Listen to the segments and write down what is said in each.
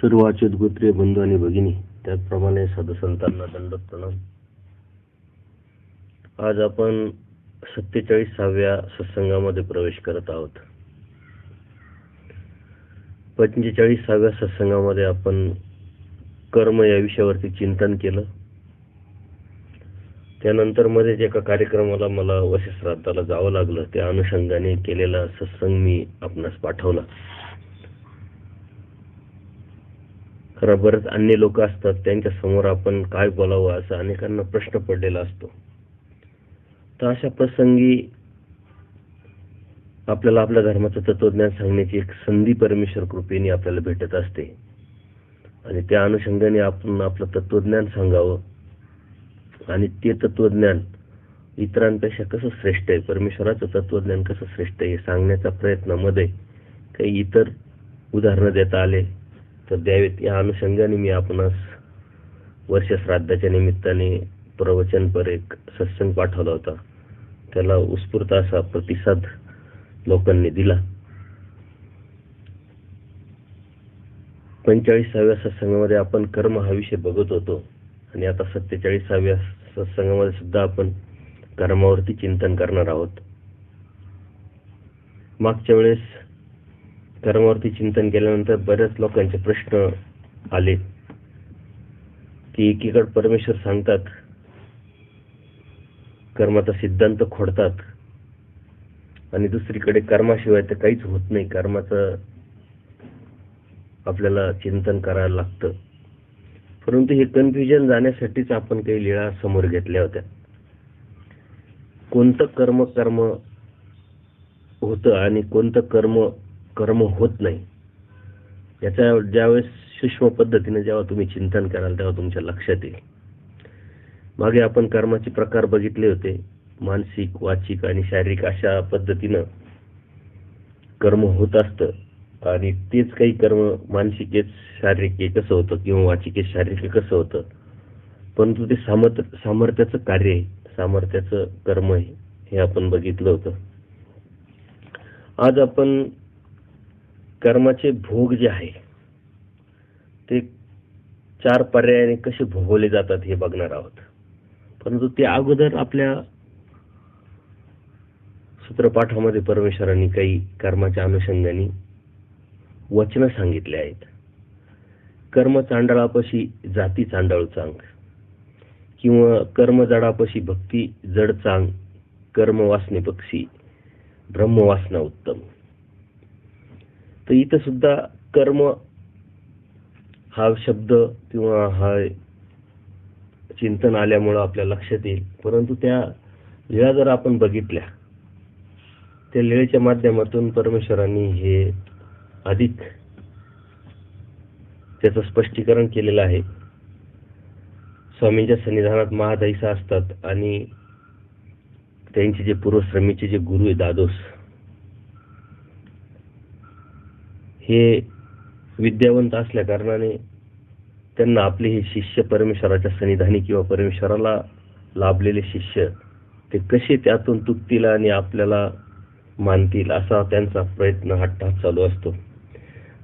सर्व अच्युत गोत्रीय बंधू आणि भगिनी, त्याचप्रमाणे साधुसंतांना दंडवत प्रणाम. आज आपण 47व्या सत्संगामध्ये प्रवेश करत आहोत. 45व्या सत्संगामध्ये आपण कर्म या विषयावरती चिंतन केलं. त्यानंतर मध्येच एका कार्यक्रमाला मला वशिश्राद्धाला जावं लागलं. त्या अनुषंगाने केलेला सत्संग मी आपणास पाठवला. खरं बरेच अन्य लोक असतात, त्यांच्या समोर आपण काय बोलावं असा अनेकांना प्रश्न पडलेला असतो. तर अशा प्रसंगी आपल्याला आपल्या धर्माचं तत्वज्ञान सांगण्याची एक संधी परमेश्वर कृपेने आपल्याला भेटत असते आणि त्या अनुषंगाने आपण आपलं तत्वज्ञान सांगावं आणि ते तत्वज्ञान इतरांपेक्षा कसं श्रेष्ठ आहे, परमेश्वराचं तत्वज्ञान कसं श्रेष्ठ आहे हे सांगण्याच्या प्रयत्नामध्ये काही इतर उदाहरणं देता आले तर द्यावेत. या अनुषंगाने मी आपणास वर्षश्राद्धाच्या निमित्ताने प्रवचनपर एक सत्संग पाठवला होता. त्याला उत्स्फूर्त असा प्रतिसाद लोकांनी दिला. 45व्या सत्संगामध्ये आपण कर्म हा विषय बघत होतो आणि आता 47व्या सत्संगामध्ये सुद्धा आपण कर्मावरती चिंतन करणार आहोत. मागच्या वेळेस कर्मावरती चिंतन केल्यानंतर बऱ्याच लोकांचे प्रश्न आले की एकीकडे परमेश्वर सांगतात, कर्माचा सिद्धांत खोडतात आणि दुसरीकडे कर्माशिवाय तर काहीच होत नाही, कर्माचं आपल्याला चिंतन करायला लागतं. परंतु हे कन्फ्युजन जाण्यासाठीच आपण काही लीळा समोर घेतल्या होत्या. कोणतं कर्म होतं आणि कोणतं कर्म होत नाही याचा ज्यावेळेस सूक्ष्म पद्धतीने जेव्हा तुम्ही चिंतन कराल तेव्हा तुमच्या लक्षात येईल. मागे आपण कर्माचे प्रकार बघितले होते. मानसिक, वाचिक आणि शारीरिक अशा पद्धतीनं कर्म होत असतं आणि तेच काही कर्म मानसिक शारीरिक कसं होतं किंवा वाचिक शारीरिक कसं होतं, परंतु ते सामर्थ्याचं कार्य आहे, सामर्थ्याचं कर्म आहे, हे आपण बघितलं होतं. आज आपण कर्माचे भोग जे आहे ते 4 पर्यायाने कसे भोगवले जातात हे बघणार आहोत. परंतु ते अगोदर आपल्या सूत्रपाठामध्ये परमेश्वरांनी काही कर्माच्या अनुषंगाने वचन सांगितले आहेत. कर्म चांडाळापाशी जाती चांडाळू चांग, किंवा कर्म जडापाशी भक्ती जड चांग, कर्म वासने पक्षी ब्रह्मवासना उत्तम. तर इथं सुद्धा कर्म हा शब्द किंवा हा चिंतन आल्यामुळं आपल्या लक्षात येईल. परंतु त्या लीळा जर आपण बघितल्या, त्या लीळेच्या माध्यमातून परमेश्वरांनी हे अधिक त्याचं स्पष्टीकरण केलेलं आहे. स्वामींच्या सन्निधानात महादाईसा असतात आणि त्यांचे जे पूर्वश्रमीचे जे गुरु आहे दादोस, हे विद्यावंत असल्या कारणाने त्यांना आपले हे शिष्य परमेश्वराच्या सन्निधानी किंवा परमेश्वराला लाभलेले शिष्य ते कसे त्यातून तुटतील आणि आपल्याला मानतील असा त्यांचा प्रयत्न हट्टात चालू असतो.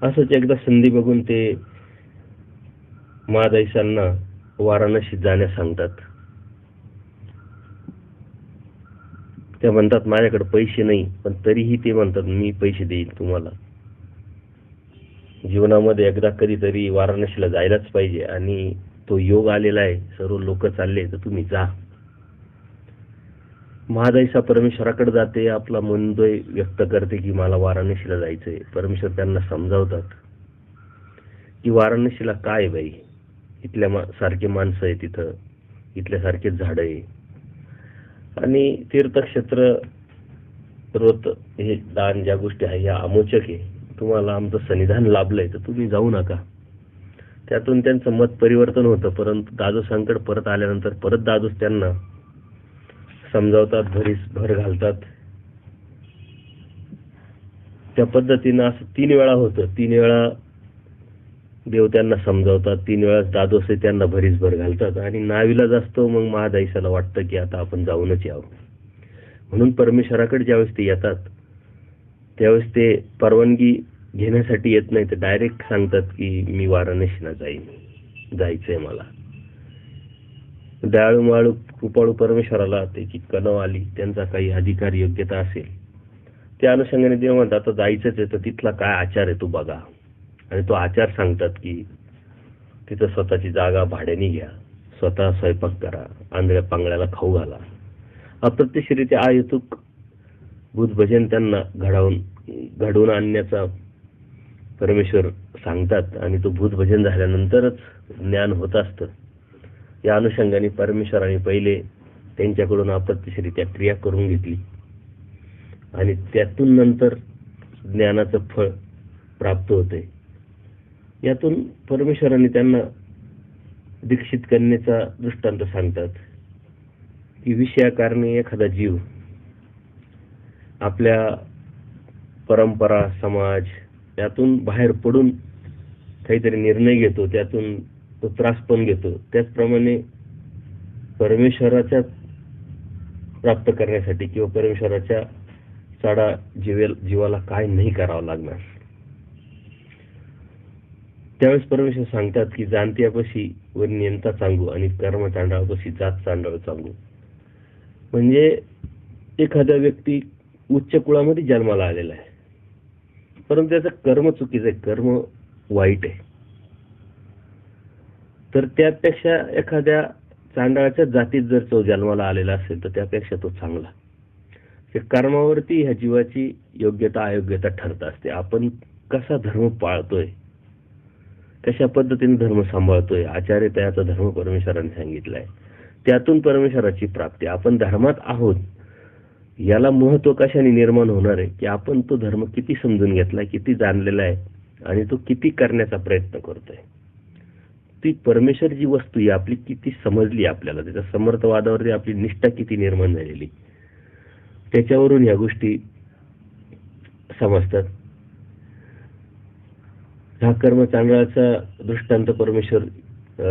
असंच एकदा संधी बघून ते महादाईसांना वाराणसीत जाण्यास सांगतात. त्या म्हणतात माझ्याकडे पैसे नाही, पण तरीही ते म्हणतात मी पैसे देईल तुम्हाला. जीवनामध्ये एकदा कधीतरी वाराणसीला जायलाच पाहिजे आणि तो योग आलेला आहे, सर्व लोक चालले तर तुम्ही जा. महादाईसा परमेश्वराकडे जाते, आपला मनोदय व्यक्त करते की मला वाराणसीला जायचंय. परमेश्वर त्यांना समजावतात की वाराणसीला काय बाई, इथल्या सारखे माणसं आहे, तिथं इथल्या सारखेच झाड आहे आणि तीर्थक्षेत्र व्रत हे दान ज्या गोष्टी आहे ह्या अमोचक आहे. तुम्हाला आमचं सन्निधान लाभलंय तर तुम्ही जाऊ नका. त्यातून त्यांचं मत परिवर्तन होतं. परंतु दादोसांकडे परत आल्यानंतर परत दादोस त्यांना समजावतात, भर घालतात. त्या पद्धतीनं असं 3 वेळा होतं. 3 वेळा देव त्यांना समजावतात, 3 वेळा दादोस त्यांना भर घालतात आणि नाविलाज असतो. मग महादाईसाला वाटतं की आता आपण जाऊनच यावं. म्हणून परमेश्वराकडे ज्यावेळेस ते येतात त्यावेळेस ते परवानगी घेण्यासाठी येत नाही तर डायरेक्ट सांगतात की मी वाराणसीला जायचंय मला. दयाळू माळू कृपाळू परमेश्वराला त्याची कणव आली, त्यांचा काही अधिकार योग्यता असेल त्या अनुषंगाने देव म्हणतात आता जायचंच आहे तर तिथला काय आचार आहे तो बघा. आणि तो आचार सांगतात की तिथं स्वतःची जागा भाड्याने घ्या, स्वतः स्वयंपाक करा, आंधळ्या पांगळ्याला खाऊ घाला. अप्रत्यक्षरित्या अहेतुक भूतभजन त्यांना घडवून आणण्याचा परमेश्वर सांगतात आणि तो भूतभजन झाल्यानंतरच ज्ञान होत असतं. या अनुषंगाने परमेश्वराने पहिले त्यांच्याकडून अप्रत्यक्षरित्या क्रिया करून घेतली आणि त्यातून नंतर ज्ञानाचं फळ प्राप्त होते. यातून परमेश्वराने त्यांना दीक्षित करण्याचा दृष्टांत सांगतात की विषयाकारणे एखादा जीव आपल्या परंपरा समाज यातून बाहेर पडून काहीतरी निर्णय घेतो, त्यातून तो त्रास पण घेतो. त्याचप्रमाणे परमेश्वराच्या प्राप्त करण्यासाठी किंवा परमेश्वराच्या साडा जीवाला काय नाही करावं लागणार. त्यावेळेस परमेश्वर सांगतात की जाणत्यापाशी व नियंता सांगू आणि कर्म चांडाळापाशी जात चांडाळ सांगू. म्हणजे एखादा व्यक्ती उच्च कुळामध्ये जन्माला आलेला आहे परंतु त्याचं कर्म चुकीचं आहे, कर्म वाईट आहे, तर त्यापेक्षा एखाद्या चांडाळाच्या जातीत जर तो जन्माला आलेला असेल तर त्यापेक्षा तो चांगला. कर्मावरती ह्या जीवाची योग्यता अयोग्यता ठरत असते. आपण कसा धर्म पाळतोय, कशा पद्धतीने धर्म सांभाळतोय, आचार्य त्याचा धर्म परमेश्वराने सांगितलाय, त्यातून परमेश्वराची प्राप्ती. आपण धर्मात आहोत याला महत्व कशाने निर्माण होणार आहे की आपण तो धर्म किती समजून घेतलाय, किती जाणलेला आहे आणि तो किती करण्याचा प्रयत्न करतोय. ती परमेश्वर जी वस्तू आहे आपली किती समजली आपल्याला, त्याच्या समर्थवादावरती आपली निष्ठा किती निर्माण झालेली, त्याच्यावरून या गोष्टी समजतात. हा कर्म चांडाळाचा दृष्टांत परमेश्वर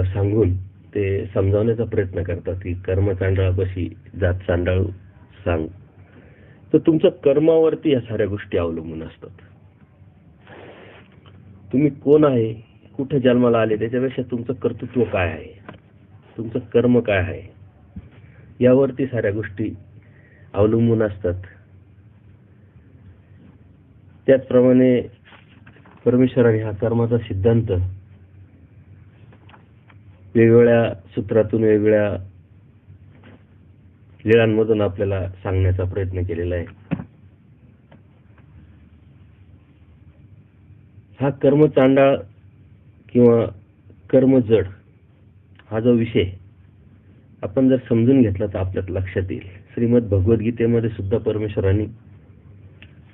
सांगून ते समजावण्याचा प्रयत्न करतात की कर्म चांडाळापाशी जात चांडाळू सांग. तर तुमच्या कर्मावरती या साऱ्या गोष्टी अवलंबून असतात. तुम्ही कोण आहे, कुठे जन्माला आले, त्याच्यापेक्षा तुमचं कर्तृत्व काय आहे, तुमचं कर्म काय आहे यावरती साऱ्या गोष्टी अवलंबून असतात. त्याचप्रमाणे परमेश्वराने हा कर्माचा सिद्धांत वेगवेगळ्या सूत्रातून वेगवेगळ्या लीळांमधून आपल्याला सांगण्याचा प्रयत्न केलेला आहे. हा कर्म चांडाळ किंवा कर्म जड हा जो विषय आपण जर समजून घेतला तर आपल्यात लक्षात येईल. श्रीमद भगवद्गीतेमध्ये सुद्धा परमेश्वरांनी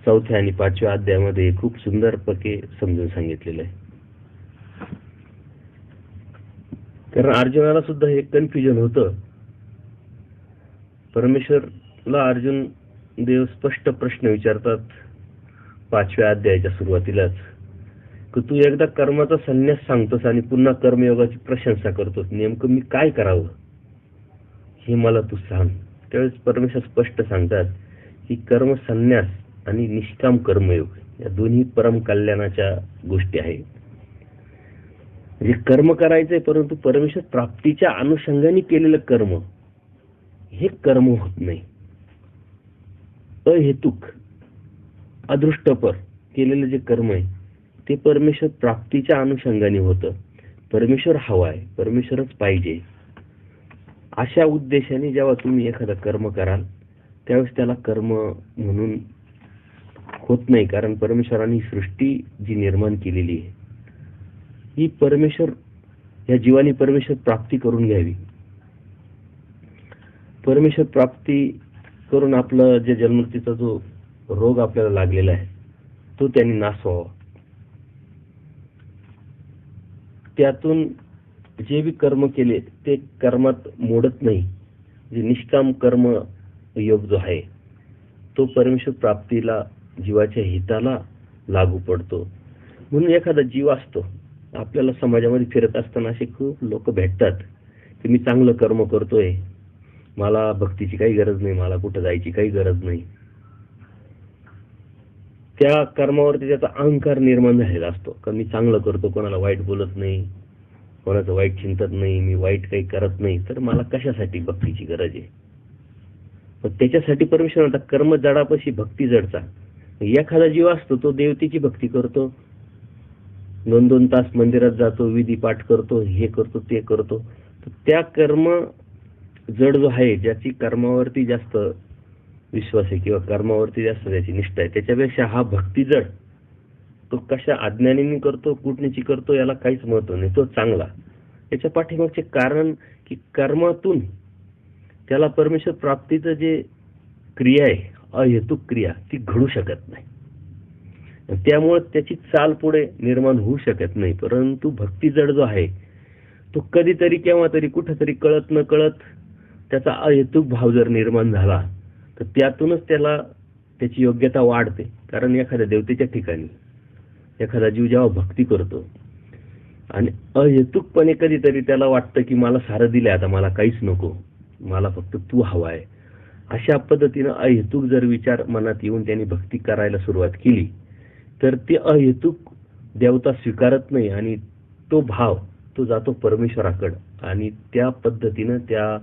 4थ्या आणि 5व्या अध्यायामध्ये खूप सुंदर प्रकारे समजून सांगितलेलं आहे. कारण अर्जुनाला सुद्धा हे कन्फ्युजन होतं. परमेश्वरला अर्जुन देव स्पष्ट प्रश्न विचारतात 5व्या अध्यायाच्या सुरुवातीलाच की तू एकदा कर्माचा संन्यास सांगतोस आणि पुन्हा कर्मयोगाची प्रशंसा करतोस, नेमकं मी काय करावं हे मला तू सांग. त्यावेळेस परमेश्वर स्पष्ट सांगतात की कर्म संन्यास आणि निष्काम कर्मयोग या दोन्ही परम कल्याणाच्या गोष्टी आहेत. म्हणजे कर्म करायचंय परंतु परमेश्वर प्राप्तीच्या अनुषंगाने केलेलं कर्म हे कर्म होत नाही. अहेतुक अदृष्टपर केलेलं जे कर्म आहे ते परमेश्वर प्राप्तीच्या अनुषंगाने होतं. परमेश्वर हवाय, परमेश्वरच पाहिजे अशा उद्देशाने जेव्हा तुम्ही एखादं कर्म कराल त्यावेळेस त्याला कर्म म्हणून होत नाही. कारण परमेश्वराने सृष्टी जी निर्माण केलेली आहे ही परमेश्वर या जीवाने परमेश्वर प्राप्ती करून घ्यावी. परमेश्वर प्राप्ती करून आपलं जे जन्ममृत्यूचा जो रोग आपल्याला लागलेला आहे तो त्यांनी नासवावा. त्यातून जे बी कर्म केले ते कर्मात मोडत नाही. जे निष्काम कर्म योग जो आहे तो परमेश्वर प्राप्तीला जीवाच्या हिताला लागू पडतो. म्हणून एखादा जीव असतो आपल्याला समाजामध्ये फिरत असताना असे खूप लोक भेटतात की मी चांगलं कर्म करतोय, मला भक्तीची काही गरज नाही, मला कुठं जायची काही गरज नाही. त्या कर्मावरती त्याचा अहंकार निर्माण झालेला असतो का मी चांगलं करतो, कोणाला वाईट बोलत नाही, कोणाचं वाईट चिंतत नाही, मी वाईट काही करत नाही, तर मला कशासाठी भक्तीची गरज आहे. पण त्याच्यासाठी परमेश्वर म्हणतात कर्म जडापाशी भक्ती जडचा. एखादा जीव असतो तो देवतेची भक्ती करतो, 2-2 तास मंदिरात जातो, विधी पाठ करतो, हे करतो ते करतो, तर त्या कर्म जड जो आहे, ज्याची कर्मावरती जास्त विश्वास आहे किंवा कर्मावरती जास्त त्याची निष्ठा आहे, त्याच्यापेक्षा हा भक्ती जड, तो कशा अज्ञानीने करतो, कुटणीची करतो, याला काहीच महत्व नाही, तो चांगला. याच्या पाठीमागचे कारण की कर्मातून त्याला परमेश्वर प्राप्तीचं जे क्रिया आहे, अहेतुक क्रिया, ती घडू शकत नाही, त्यामुळे त्याची चाल पुढे निर्माण होऊ शकत नाही. परंतु भक्ती जड जो आहे तो कधीतरी केव्हा तरी कुठेतरी कळत न कळत त्याचा अहेतुक भाव जर निर्माण झाला तर त्यातूनच त्याला त्याची योग्यता वाढते. कारण एखाद्या देवतेच्या ठिकाणी एखादा जीव जेव्हा भक्ती करतो आणि अहेतुकपणे कधीतरी त्याला वाटतं की मला सारं दिलंय, आता मला काहीच नको, मला फक्त तू हवाय, अशा पद्धतीनं अहेतुक जर विचार मनात येऊन त्यांनी भक्ती करायला सुरुवात केली तर ते अहेतुक देवता स्वीकारत नाही आणि तो भाव तो जातो परमेश्वराकडे, आणि त्या पद्धतीनं त्या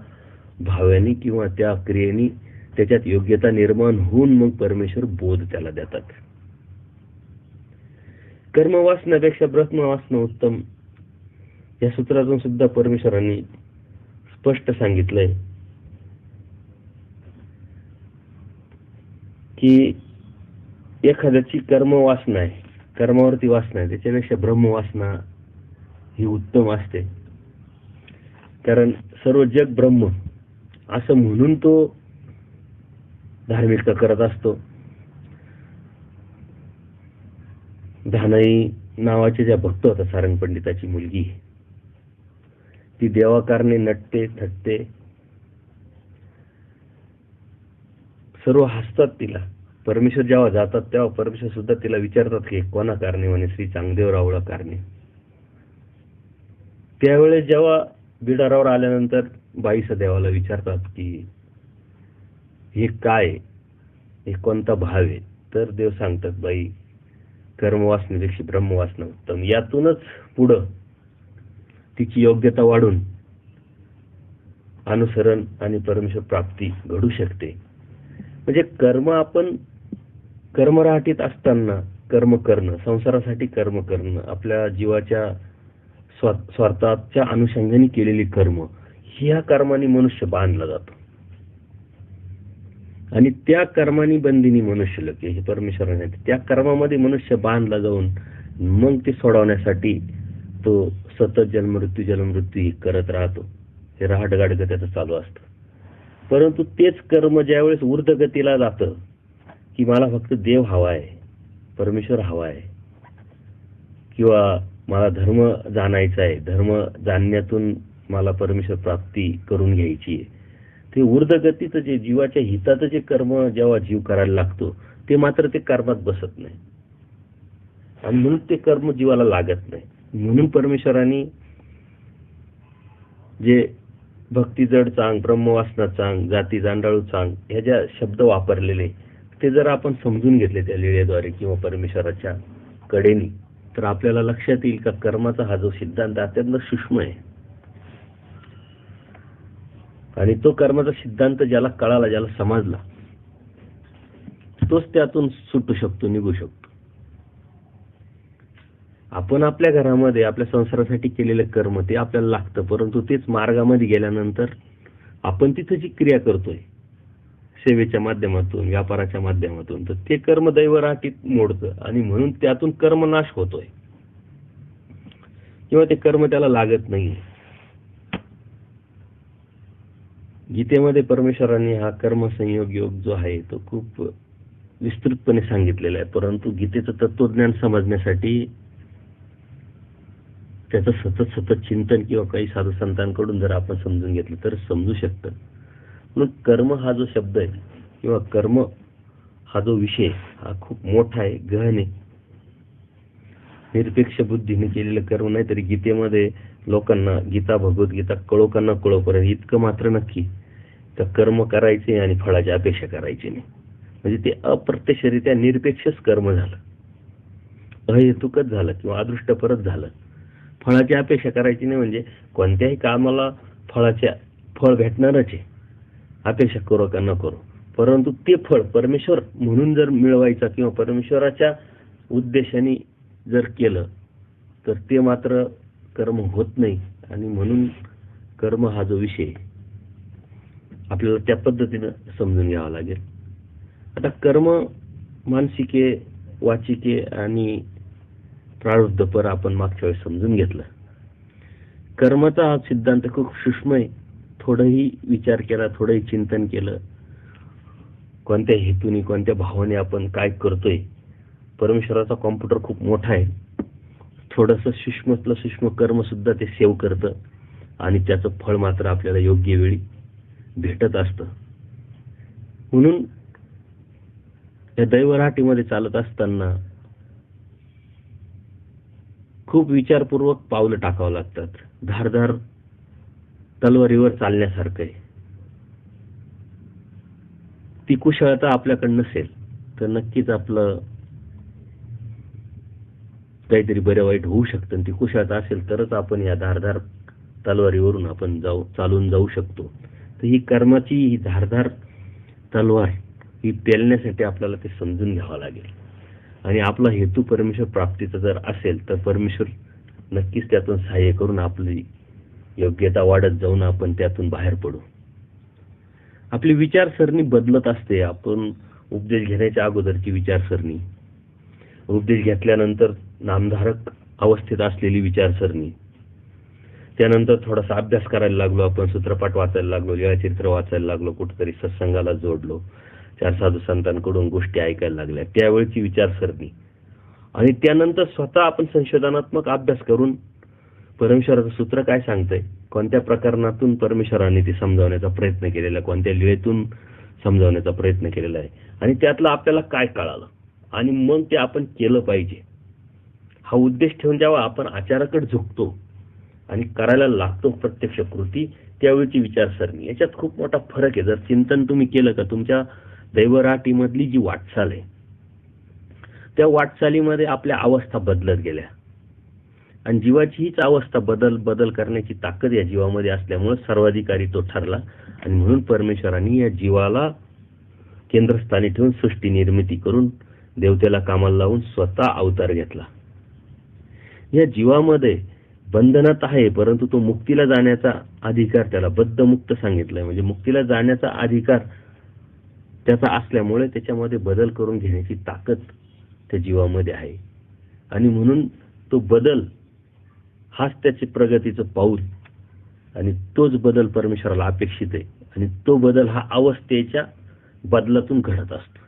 भावाने किंवा त्या क्रियेने त्याच्यात योग्यता निर्माण होऊन मग परमेश्वर बोध त्याला देतात. कर्मवासनापेक्षा ब्रह्मवासना उत्तम, या सूत्रातून सुद्धा परमेश्वरांनी स्पष्ट सांगितलंय की एखाद्याची कर्मवासना आहे, कर्मावरती वासना आहे, त्याच्यापेक्षा ब्रह्मवासना ही उत्तम असते. कारण सर्व जग ब्रह्म असं म्हणून तो धार्मिकता करत असतो. धानाई नावाचे ज्या भक्त होता सारंग पंडिताची मुलगी, ती देवाकारणे नटते थटते, सर्व हसतात तिला. परमेश्वर जेव्हा जातात तेव्हा परमेश्वर सुद्धा तिला विचारतात की कोणा कारणे, म्हणे श्री चांगदेवरावळा कारणे. त्यावेळेस जेव्हा बिडारावर आल्यानंतर बाईस देवाला विचारतात की हे काय, हे कोणता भाव आहे, तर देव सांगतात बाई कर्मवासनेपेक्षा ब्रह्मवासना उत्तम. यातूनच पुढं तिची योग्यता वाढून अनुसरण आणि परमेश्वर प्राप्ती घडू शकते. म्हणजे कर्म आपण कर्मराहटीत असताना कर्म करणं, संसारासाठी कर्म करणं, आपल्या जीवाच्या स्वार्थाच्या अनुषंगाने केलेली कर्म, ह्या कर्माने मनुष्य बांधला जातो आणि त्या कर्माने बंदिनी मनुष्य लोके, हे परमेश्वराने त्या कर्मामध्ये मनुष्य बांधला जाऊन मग ते सोडवण्यासाठी तो सतत जन्ममृत्यू ही करत राहतो. हे रहाटगाडगं त्याचं चालू असतं. परंतु तेच कर्म ज्यावेळेस ऊर्ध्वगतीला जातं की मला फक्त देव हवा आहे, परमेश्वर हवा आहे, किंवा मला धर्म जाणायचा आहे, धर्म जाणण्यातून मला परमेश्वर प्राप्ती करून घ्यायची आहे, ते ऊर्ध्वगतीचं जे जीवाच्या हिताचं जे कर्म जेव्हा जीव करायला लागतो ते मात्र ते कर्मात बसत नाही आणि म्हणून ते कर्म जीवाला लागत नाही. म्हणून परमेश्वरांनी जे भक्ती जड चांग, ब्रह्मवासना चांग, जाती जांडाळू चांग, ह्या ज्या शब्द वापरलेले ते जर आपण समजून घेतले त्या लीळेद्वारे किंवा परमेश्वराच्या कडेनी, तर आपल्याला लक्षात येईल का कर्माचा हा जो सिद्धांत अत्यंत सूक्ष्म आहे आणि तो कर्माचा सिद्धांत ज्याला कळाला, ज्याला समजला, तोच त्यातून सुटू शकतो, निघू शकतो. आपण आपल्या घरामध्ये आपल्या संसारासाठी केलेले कर्म ते आपल्याला लागतं, परंतु तेच मार्गामध्ये गेल्यानंतर आपण तिथे जी क्रिया करतोय सेवेच्या माध्यमातून, व्यापाराच्या माध्यमातून, तर ते कर्म दैवराटीत मोडतं आणि म्हणून त्यातून कर्मनाश होतोय किंवा ते कर्म त्याला लागत नाही. गीतेमध्ये परमेश्वरांनी हा कर्मसंयोग योग जो आहे तो खूप विस्तृतपणे सांगितलेला आहे, परंतु गीतेचं तत्वज्ञान समजण्यासाठी त्याचं सतत चिंतन किंवा काही साधू संतांकडून जर आपण समजून घेतलं तर समजू शकतं. म्हणून कर्म हा जो शब्द आहे किंवा कर्म हा जो विषय हा खूप मोठा आहे, गहन आहे. निरपेक्ष बुद्धीने केलेलं कर्म नाही तरी गीतेमध्ये लोकांना गीता भगवद्गीता कळोकांना कळोपर्यंत इतकं मात्र नक्की तर कर्म करायचे आणि फळाची अपेक्षा करायची नाही. म्हणजे ते अप्रत्यक्षरित्या निरपेक्षच कर्म झालं, अहेतुकच झालं किंवा अदृष्टपरच झालं. फळाची अपेक्षा करायची नाही, म्हणजे कोणत्याही कामाला फळ भेटणारच आहे, अपेक्षा करो का न करो. परंतु ते फळ परमेश्वर म्हणून जर मिळवायचं किंवा परमेश्वराच्या उद्देशाने जर केलं तर ते मात्र कर्म होत नाही. आणि म्हणून कर्म हा जो विषय आपल्याला त्या पद्धतीनं समजून घ्यावा लागेल. आता कर्म मानसिके, वाचिके आणि प्रारब्धपर आपण मागच्या वेळेस समजून घेतलं. कर्माचा हा सिद्धांत खूप सूक्ष्म आहे. थोडंही विचार केला, थोडंही चिंतन केलं, कोणत्या हेतूने, कोणत्या भावाने आपण काय करतोय. परमेश्वराचा कॉम्प्युटर खूप मोठा आहे. थोडंसं सूक्ष्मातलं सूक्ष्म कर्म सुद्धा ते सेव्ह करतं आणि त्याचं फळ मात्र आपल्याला योग्य वेळी भेटत असतं. म्हणून या दैवराटीमध्ये चालत असताना खूप विचारपूर्वक पावलं टाकावं लागतात. धारधार तलवारीवर चालण्यासारखं आहे. ती कुशलता आपल्याकडे नसेल तर नक्कीच आपलं काहीतरी बरं वाईट होऊ शकतं. ती कुशलता असेल तरच आपण या धारधार तलवारीवरून आपण चालून जाऊ शकतो. तर ही कर्माची ही धारधार तलवार ही पेलण्यासाठी आपल्याला ते समजून घ्यावं लागेल. आणि आपला हेतू परमेश्वर प्राप्तीचा जर असेल तर परमेश्वर नक्कीच त्यातून सहाय्य करून आपली योग्यता वाढत जाऊन आपण त्यातून बाहेर पडू. आपली विचारसरणी बदलत असते. आपण उपदेश घेण्याच्या अगोदरची विचारसरणी, उपदेश घेतल्यानंतर नामधारक अवस्थेत असलेली विचारसरणी, त्यानंतर थोडासा अभ्यास करायला लागलो, आपण सूत्रपाठ वाचायला लागलो, लीळाचरित्र वाचायला लागलो, कुठेतरी सत्संगाला जोडलो, 4 साधू संतांकडून गोष्टी ऐकायला लागल्या, त्यावेळची विचारसरणी. आणि त्यानंतर स्वतः आपण संशोधनात्मक अभ्यास करून परमेश्वराचं सूत्र काय सांगतंय, कोणत्या प्रकरणातून परमेश्वराने ते समजावण्याचा प्रयत्न केलेला आहे, कोणत्या लीळेतून समजावण्याचा प्रयत्न केलेला आहे आणि त्यातलं आपल्याला काय कळालं आणि मग ते आपण केलं पाहिजे. हा उद्देश ठेवून जेव्हा आपण आचाराकडे झुकतो आणि करायला लागतो प्रत्यक्ष कृती, त्यावेळीची विचारसरणी, याच्यात खूप मोठा फरक आहे. जर चिंतन तुम्ही केलं का तुमच्या दैवराटीमधली जी वाटचाल आहे त्या वाटचालीमध्ये आपल्या अवस्था बदलत गेल्या आणि जीवाची हीच अवस्था बदल करण्याची ताकद या जीवामध्ये असल्यामुळे सर्वाधिकारी तो ठरला. आणि म्हणून परमेश्वरांनी या जीवाला केंद्रस्थानी ठेवून सृष्टी निर्मिती करून देवतेला कामाला लावून स्वतः अवतार घेतला. या जीवामध्ये बंधनात आहे, परंतु तो मुक्तीला जाण्याचा अधिकार, त्याला बद्धमुक्त सांगितलंय, म्हणजे मुक्तीला जाण्याचा अधिकार त्याचा असल्यामुळे त्याच्यामध्ये बदल करून घेण्याची ताकद त्या जीवामध्ये आहे. आणि म्हणून तो बदल हाच त्याचे प्रगतीचं पाऊल आणि तोच बदल परमेश्वराला अपेक्षित आहे. आणि तो बदल हा अवस्थेच्या बदलातून घडत असतो.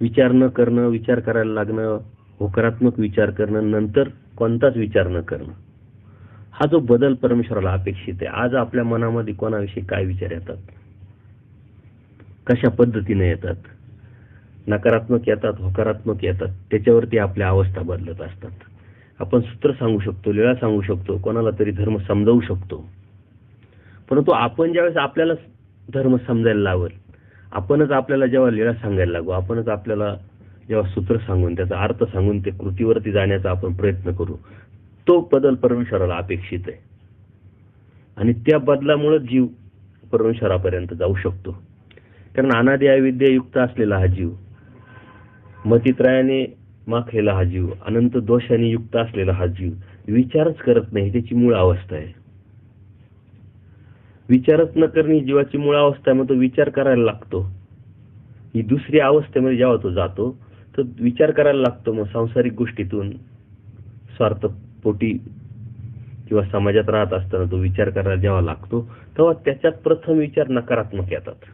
विचार न करणं, विचार करायला लागणं, होकारात्मक विचार करणं, नंतर कोणताच विचार न करणं, हा जो बदल परमेश्वराला अपेक्षित आहे. आज आपल्या मनामध्ये कोणाविषयी काय विचार येतात, कशा पद्धतीने येतात, नकारात्मक येतात, होकारात्मक येतात, त्याच्यावरती आपल्या अवस्था बदलत असतात. आपण सूत्र सांगू शकतो, लीळा सांगू शकतो, कोणाला तरी धर्म समजावू शकतो, परंतु आपण ज्यावेळेस आपल्याला धर्म समजायला लावल, आपणच आपल्याला जेव्हा लीळा सांगायला लागू, आपणच आपल्याला जेव्हा सूत्र सांगून त्याचा अर्थ सांगून ते कृतीवरती जाण्याचा आपण प्रयत्न करू, तो बदल परमेश्वराला अपेक्षित आहे. आणि त्या बदलामुळे जीव परमेश्वरापर्यंत जाऊ शकतो. कारण अनादि अविद्यायुक्त असलेला हा जीव, मतित्रयाने माखलेला हा जीव, अनंत दोषाने युक्त असलेला हा जीव विचारच करत नाही, त्याची मूळ अवस्था आहे. विचारच न करणे ही जीवाची मूळ अवस्था आहे. मग तो विचार करायला लागतो. ही दुसरी अवस्थेमध्ये जेव्हा तो जातो तर विचार करायला लागतो. मग सांसारिक गोष्टीतून स्वार्थपोटी किंवा समाजात राहत असताना तो विचार करायला जेव्हा लागतो तेव्हा त्याच्यात प्रथम विचार नकारात्मक येतात.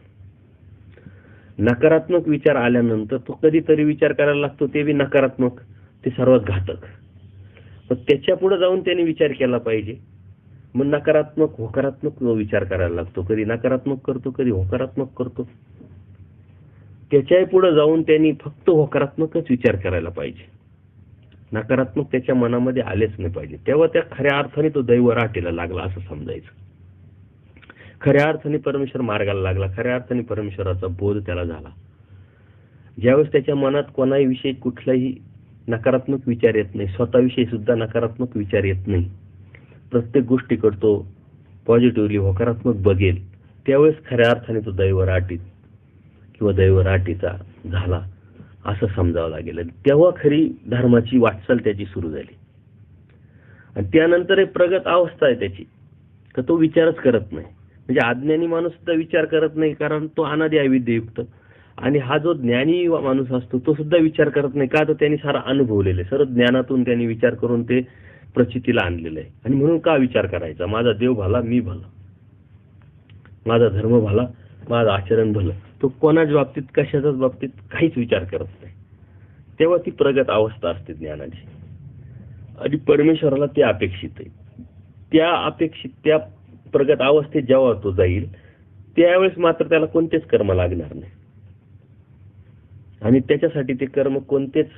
नकारात्मक विचार आल्यानंतर तो कधीतरी विचार करायला लागतो, ते बी नकारात्मक, ते सर्वात घातक. पण त्याच्या पुढे जाऊन त्याने विचार केला पाहिजे. मग नकारात्मक होकारात्मक विचार करायला लागतो, कधी नकारात्मक करतो, कधी होकारात्मक करतो. त्याच्याही पुढे जाऊन त्यांनी फक्त होकारात्मकच विचार करायला पाहिजे, नकारात्मक त्याच्या मनामध्ये आलेच नाही पाहिजे. तेव्हा त्या खऱ्या अर्थाने तो दैवराटीला लागला असं समजायचं. खऱ्या अर्थाने परमेश्वर मार्गाला लागला, खऱ्या अर्थाने परमेश्वराचा बोध त्याला झाला. ज्यावेळेस त्याच्या मनात कोणाही विषयी कुठलाही नकारात्मक विचार येत नाही, स्वतःविषयी सुद्धा नकारात्मक विचार येत नाही, प्रत्येक गोष्टीकडे तो पॉझिटिव्हली होकारात्मक बघेल, त्यावेळेस खऱ्या अर्थाने तो दैवराटीत किंवा दैवराटीचा झाला असं समजावं लागेल. तेव्हा खरी धर्माची वाटचाल त्याची सुरू झाली. आणि त्यानंतर एक प्रगत अवस्था आहे त्याची, तर तो विचारच करत नाही. म्हणजे अज्ञानी माणूस सुद्धा विचार करत नाही, कारण तो अनादि अविद्ययुक्त. आणि हा जो ज्ञानी माणूस असतो तो सुद्धा विचार करत नाही, का तर त्यांनी सारा अनुभवलेलं आहे, सर्व ज्ञानातून त्यांनी विचार करून ते प्रचितीला आणलेलं आहे. आणि म्हणून का विचार करायचा, माझा देव भला मी भला, माझा धर्म भला, माझं आचरण भलं, तो कोणाच बाबतीत कशाच्याच बाबतीत काहीच विचार करत नाही. तेव्हा ती प्रगत अवस्था असते ज्ञानाची. आणि परमेश्वराला ते अपेक्षित आहे. त्या प्रगत अवस्थेत जेव्हा तो जाईल त्यावेळेस मात्र त्याला कोणतेच कर्म लागणार नाही. आणि त्याच्यासाठी ते कर्म कोणतेच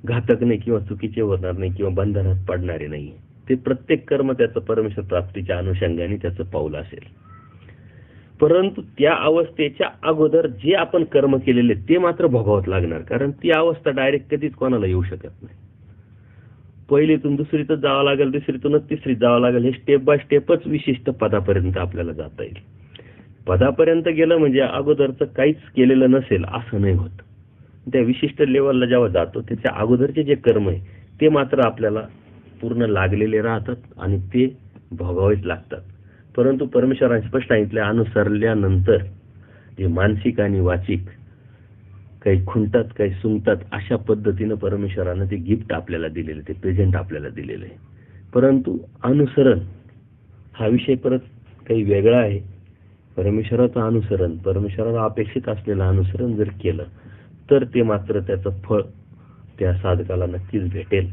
घातक नाही किंवा चुकीचे होणार नाही किंवा बंधनात पडणारे नाही. ते प्रत्येक कर्म त्याचं परमेश्वर प्राप्तीच्या अनुषंगाने त्याचं पाऊल असेल. परंतु त्या अवस्थेच्या अगोदर जे आपण कर्म केलेले ते मात्र भोगावत लागणार, कारण ती अवस्था डायरेक्ट कधीच कोणाला येऊ शकत नाही. पहिलीतून दुसरीतच जावं लागेल, दुसरीतूनच तिसरीत जावं लागेल. हे स्टेप बाय स्टेपच विशिष्ट पदापर्यंत आपल्याला जाता येईल. पदापर्यंत गेलं म्हणजे अगोदरचं काहीच केलेलं नसेल असं नाही होत. त्या विशिष्ट लेवलला जेव्हा जातो त्याच्या अगोदरचे जे कर्म आहे ते मात्र आपल्याला पूर्ण लागलेले राहतात आणि ते भोगावेच लागतात. परंतु परमेश्वराने स्पष्ट सांगितले, अनुसरल्यानंतर जे मानसिक आणि वाचिक काही खुंटतात काही सुंगतात अशा पद्धतीनं परमेश्वरानं ते गिफ्ट आपल्याला दिलेले, ते प्रेझेंट आपल्याला दिलेले आहे. परंतु अनुसरण हा विषय परत काही वेगळा आहे. परमेश्वराचं अनुसरण, परमेश्वराला अपेक्षित असलेलं अनुसरण जर केलं तर ते मात्र त्याचं फळ त्या साधकाला नक्कीच भेटेल.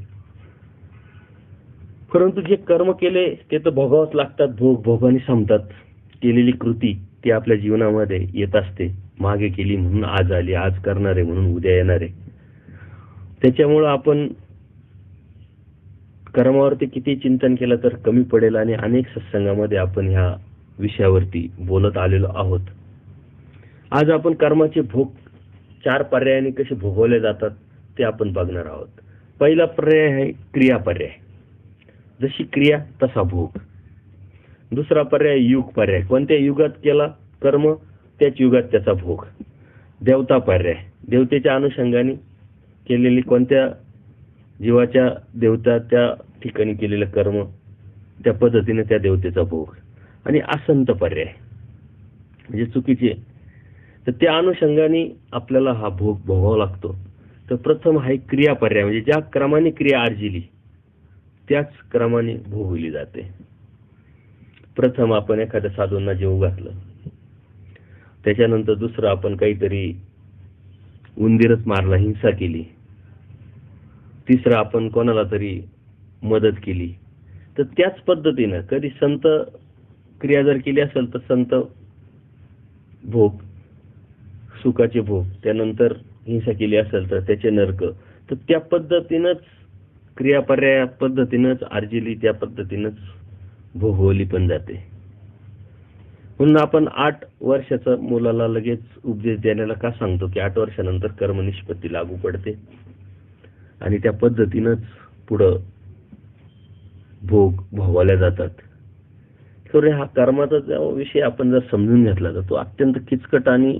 परंतु जे कर्म केले ते तर भोगावंच लागतात, भोगाने संपतात. केलेली कृती ती आपल्या जीवनामध्ये येत असते. मागे केली म्हणून आज आली, आज करणारे म्हणून उद्या येणारे. त्याच्यामुळं आपण कर्मावरती किती चिंतन केलं तर कमी पडेल. आणि अनेक सत्संगामध्ये आपण ह्या विषयावरती बोलत आलेलो आहोत. आज आपण कर्माचे भोग 4 पर्यायाने कसे भोगवले जातात ते आपण बघणार आहोत. पहिला पर्याय आहे क्रिया पर्याय, जशी क्रिया तसा भोग. दुसरा पर्याय युग पर्याय, कोणत्या युगात केला कर्म त्याच युगात त्याचा भोग. देवता पर्याय, देवतेच्या अनुषंगाने केलेली कोणत्या जीवाच्या देवता त्या ठिकाणी केलेलं कर्म त्या पद्धतीने त्या देवतेचा भोग. आणि असंत पर्याय म्हणजे चुकीचे, तर त्या अनुषंगाने आपल्याला हा भोग भोगावा लागतो. तर प्रथम आहे क्रिया पर्याय, म्हणजे ज्या क्रमाने क्रिया अर्जिली त्याच क्रमाने भोगवली जाते. प्रथम आपण एखाद्या साधूंना जेवू घातलं, त्याच्यानंतर दुसरं आपण काहीतरी उंदीरच मारला, हिंसा केली, तिसरं आपण कोणाला तरी मदत केली. तर त्याच पद्धतीनं कधी संत क्रिया जर केली असेल तर संत भोग, सुखाचे भोग, त्यानंतर हिंसा केली असेल तर त्याचे नरक. तर त्या पद्धतीनंच क्रिया पर्याय पद्धतीनंच अर्जिली त्या पद्धतीनंच भोगवली पण जाते. म्हणून आपण 8 वर्षाच्या मुलाला लगेच उपदेश देण्याला का सांगतो की 8 वर्षानंतर कर्मनिष्पत्ती लागू पडते आणि त्या पद्धतीनंच पुढं भोग भोगवल्या जातात. तर हा कर्माचा विषय आपण जर समजून घेतला तर तो अत्यंत किचकट आणि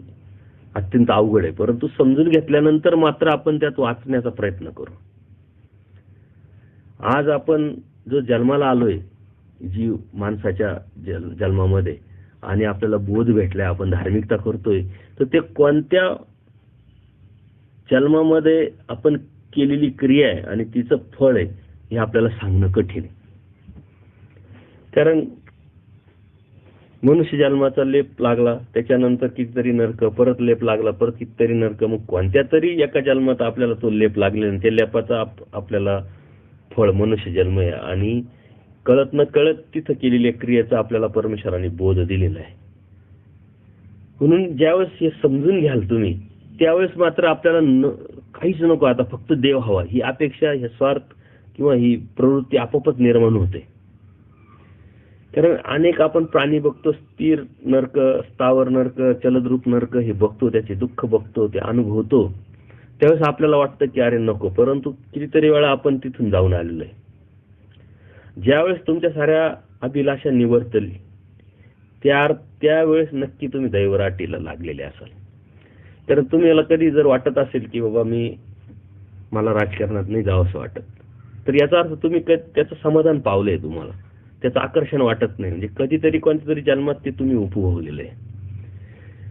अत्यंत अवघड आहे. परंतु समजून घेतल्यानंतर मात्र आपण त्यात वाचण्याचा प्रयत्न करू. आज आपण जो जन्माला आलोय जीव माणसाच्या जन्मामध्ये आणि आपल्याला बोध भेटलाय, आपण धार्मिकता करतोय, तर ते कोणत्या जन्मामध्ये आपण केलेली क्रिया आहे आणि तिचं फळ आहे हे आपल्याला सांगणं कठीण आहे. कारण मनुष्य जन्माचा लेप लागला, त्याच्यानंतर कितीतरी नरक, परत लेप लागला, परत कितीतरी नरक, मग कोणत्या तरी एका जन्मात आपल्याला तो लेप लागले आणि त्या लेपाचा आपल्याला फळ मनुष्य जन्म आहे. आणि कळत न कळत तिथं केलेल्या क्रियेचा आपल्याला परमेश्वराने बोध दिलेला आहे. म्हणून ज्यावेळेस हे समजून घ्याल तुम्ही त्यावेळेस मात्र आपल्याला काहीच नको, आता फक्त देव हवा, ही अपेक्षा, हे स्वार्थ किंवा ही प्रवृत्ती आपोआपच निर्माण होते. कारण अनेक आपण प्राणी बघतो, स्थिर नरक, स्थावर नरक, चलद्रूप नरक हे बघतो, त्याचे दुःख बघतो, ते अनुभवतो. त्यावेळेस आपल्याला वाटतं की अरे नको, परंतु कितीतरी वेळा आपण तिथून जाऊन आलेलो आहे. ज्यावेळेस तुमच्या साऱ्या अभिलाषा निवर्तली त्यावेळेस नक्की तुम्ही दैवराटीला लागलेले असाल. तर तुम्ही याला कधी जर वाटत असेल की बाबा मला राजकारणात नाही जावं असं वाटत, तर याचा अर्थ तुम्ही त्याचं समाधान पावलंय, तुम्हाला त्याचं आकर्षण वाटत नाही. म्हणजे कधीतरी कोणत्या तरी जन्मात ते तुम्ही उपभोगलेलं आहे.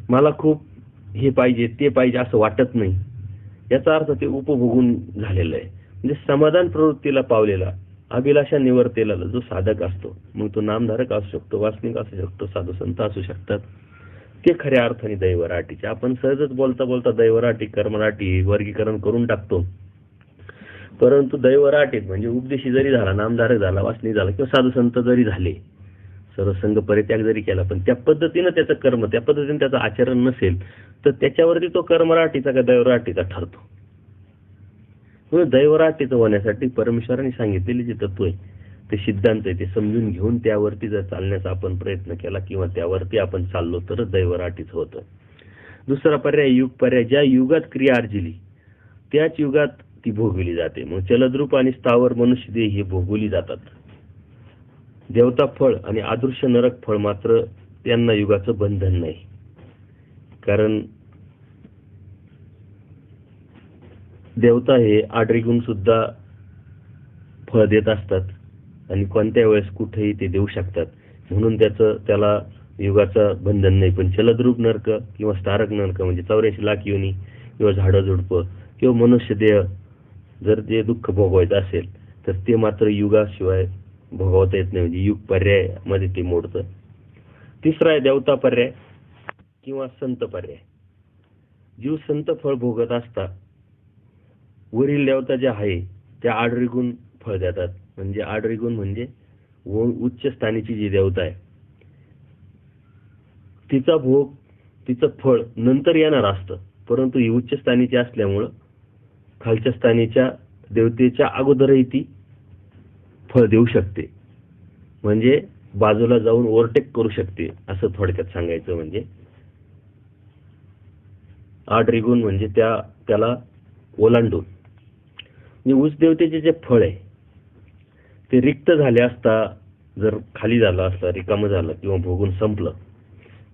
मला खूप हे पाहिजे ते पाहिजे असं वाटत नाही, याचा अर्थ ते उपभोगून झालेलं आहे. म्हणजे समाधान प्रवृत्तीला पावलेला, अभिलाषा निवर्तेला जो साधक असतो, मग तो नामधारक असू शकतो, वासनिक असू शकतो, साधू संत असू शकतात, ते खऱ्या अर्थाने दैवराटीचे. आपण सहजच बोलता बोलता दैवराटी कर्मराटी वर्गीकरण करून टाकतो. परंतु दैवराटीत म्हणजे उपदेशी जरी झाला, नामधारक झाला, वासनिक झाला किंवा साधू संत जरी झाले, सर्वसंग परित्याग जरी केला, पण त्या पद्धतीनं त्याचं कर्म, त्या पद्धतीने त्याचं आचरण नसेल, तर त्याच्यावरती तो कर्मराटीचा का दैवराटीचा ठरतो. म्हणून दैवराटीचं होण्यासाठी परमेश्वरांनी सांगितलेले जे तत्व आहे, ते सिद्धांत आहे, ते समजून घेऊन त्यावरती जर चालण्याचा आपण प्रयत्न केला किंवा त्यावरती आपण चाललो तरच दैवराटीचं होतं. दुसरा पर्याय युग पर्याय. ज्या युगात क्रिया अर्जिली त्याच युगात ती भोगवली जाते. मग चलद्रूप आणि स्थावर मनुष्य देह हे भोगवली जातात. देवता फळ आणि अदृश्य नरक फळ मात्र त्यांना युगाचं बंधन नाही. कारण देवता हे आडरिगून सुद्धा फळ देत असतात आणि कोणत्या वेळेस कुठेही ते देऊ शकतात, म्हणून त्याला युगाचं बंधन नाही. पण चलद्रूप नरक किंवा स्थारक नरक म्हणजे 84 लाख योनी किंवा झाडं झुडपं किंवा मनुष्य देह जर ते दुःख भोगवायचं असेल तर ते मात्र युगाशिवाय भोगवता येत नाही. म्हणजे युग पर्याय मध्ये ते मोडतं. तिसरा आहे देवता पर्याय किंवा संत पर्याय. जीव संत फळ भोगत असता वरील देवता जे आहे त्या आडरिगून फळ देतात. म्हणजे आडरिगून म्हणजे उच्च स्थानीची जी देवता आहे तिचा भोग, तिचं फळ नंतर येणार असतं, परंतु ही उच्च स्थानीची असल्यामुळं खालच्या स्थानीच्या देवतेच्या अगोदरही ती फळ देऊ शकते. म्हणजे बाजूला जाऊन ओव्हरटेक करू शकते, असं थोडक्यात सांगायचं. म्हणजे आडरिगून म्हणजे त्याला ओलांडून. म्हणजे उच्च देवतेचे जे फळ आहे ते रिक्त झाले असता, जर खाली झालं असतं, रिकामं झालं किंवा भोगून संपलं,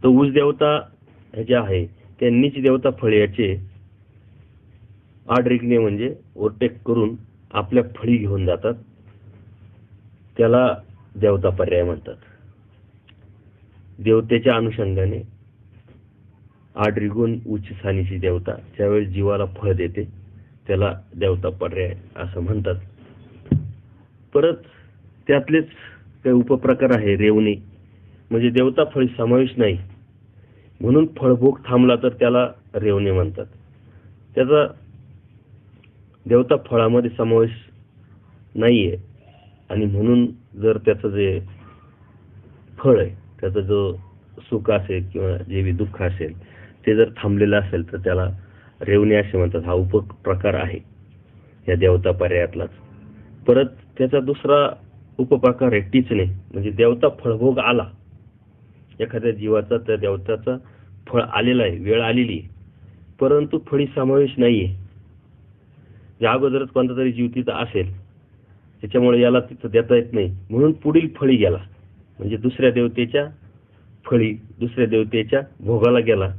तर उच्च देवता हे जे आहे त्या नीच देवता फळ याचे आडरिगणे म्हणजे ओव्हरटेक करून आपल्या फळी घेऊन जातात. त्याला देवता पर्याय म्हणतात. देवतेच्या अनुषंगाने आडरिगून उच्च स्थानीची देवता ज्यावेळेस जीवाला फळ देते त्याला देवता पर्याय असं म्हणतात. परत त्यातलेच काही उपप्रकार आहे रेवणे. म्हणजे देवता फळी समावेश नाही म्हणून फळभोग थांबला तर त्याला रेवणे म्हणतात. त्याचा देवता फळामध्ये समावेश नाहीये आणि म्हणून जर त्याचं जे फळ आहे, त्याचा जो सुख असेल किंवा जे दुःख असेल ते जर थांबलेलं असेल तर त्याला रेवणे असे म्हणतात. हा उपप्रकार आहे या देवता पर्यायातलाच. परत त्याचा दुसरा उपप्रकार आहे टिचणे. म्हणजे देवता फळभोग आला, एखाद्या जीवाचा त्या देवताचा फळ आलेला आहे, वेळ आलेली आहे, परंतु फळी समावेश नाहीये. या अगोदरच कोणता तरी जीव तिथं असेल त्याच्यामुळे याला तिथं देता येत नाही, म्हणून पुढील फळी गेला म्हणजे दुसऱ्या देवतेच्या फळी, दुसऱ्या देवतेच्या भोगाला गेला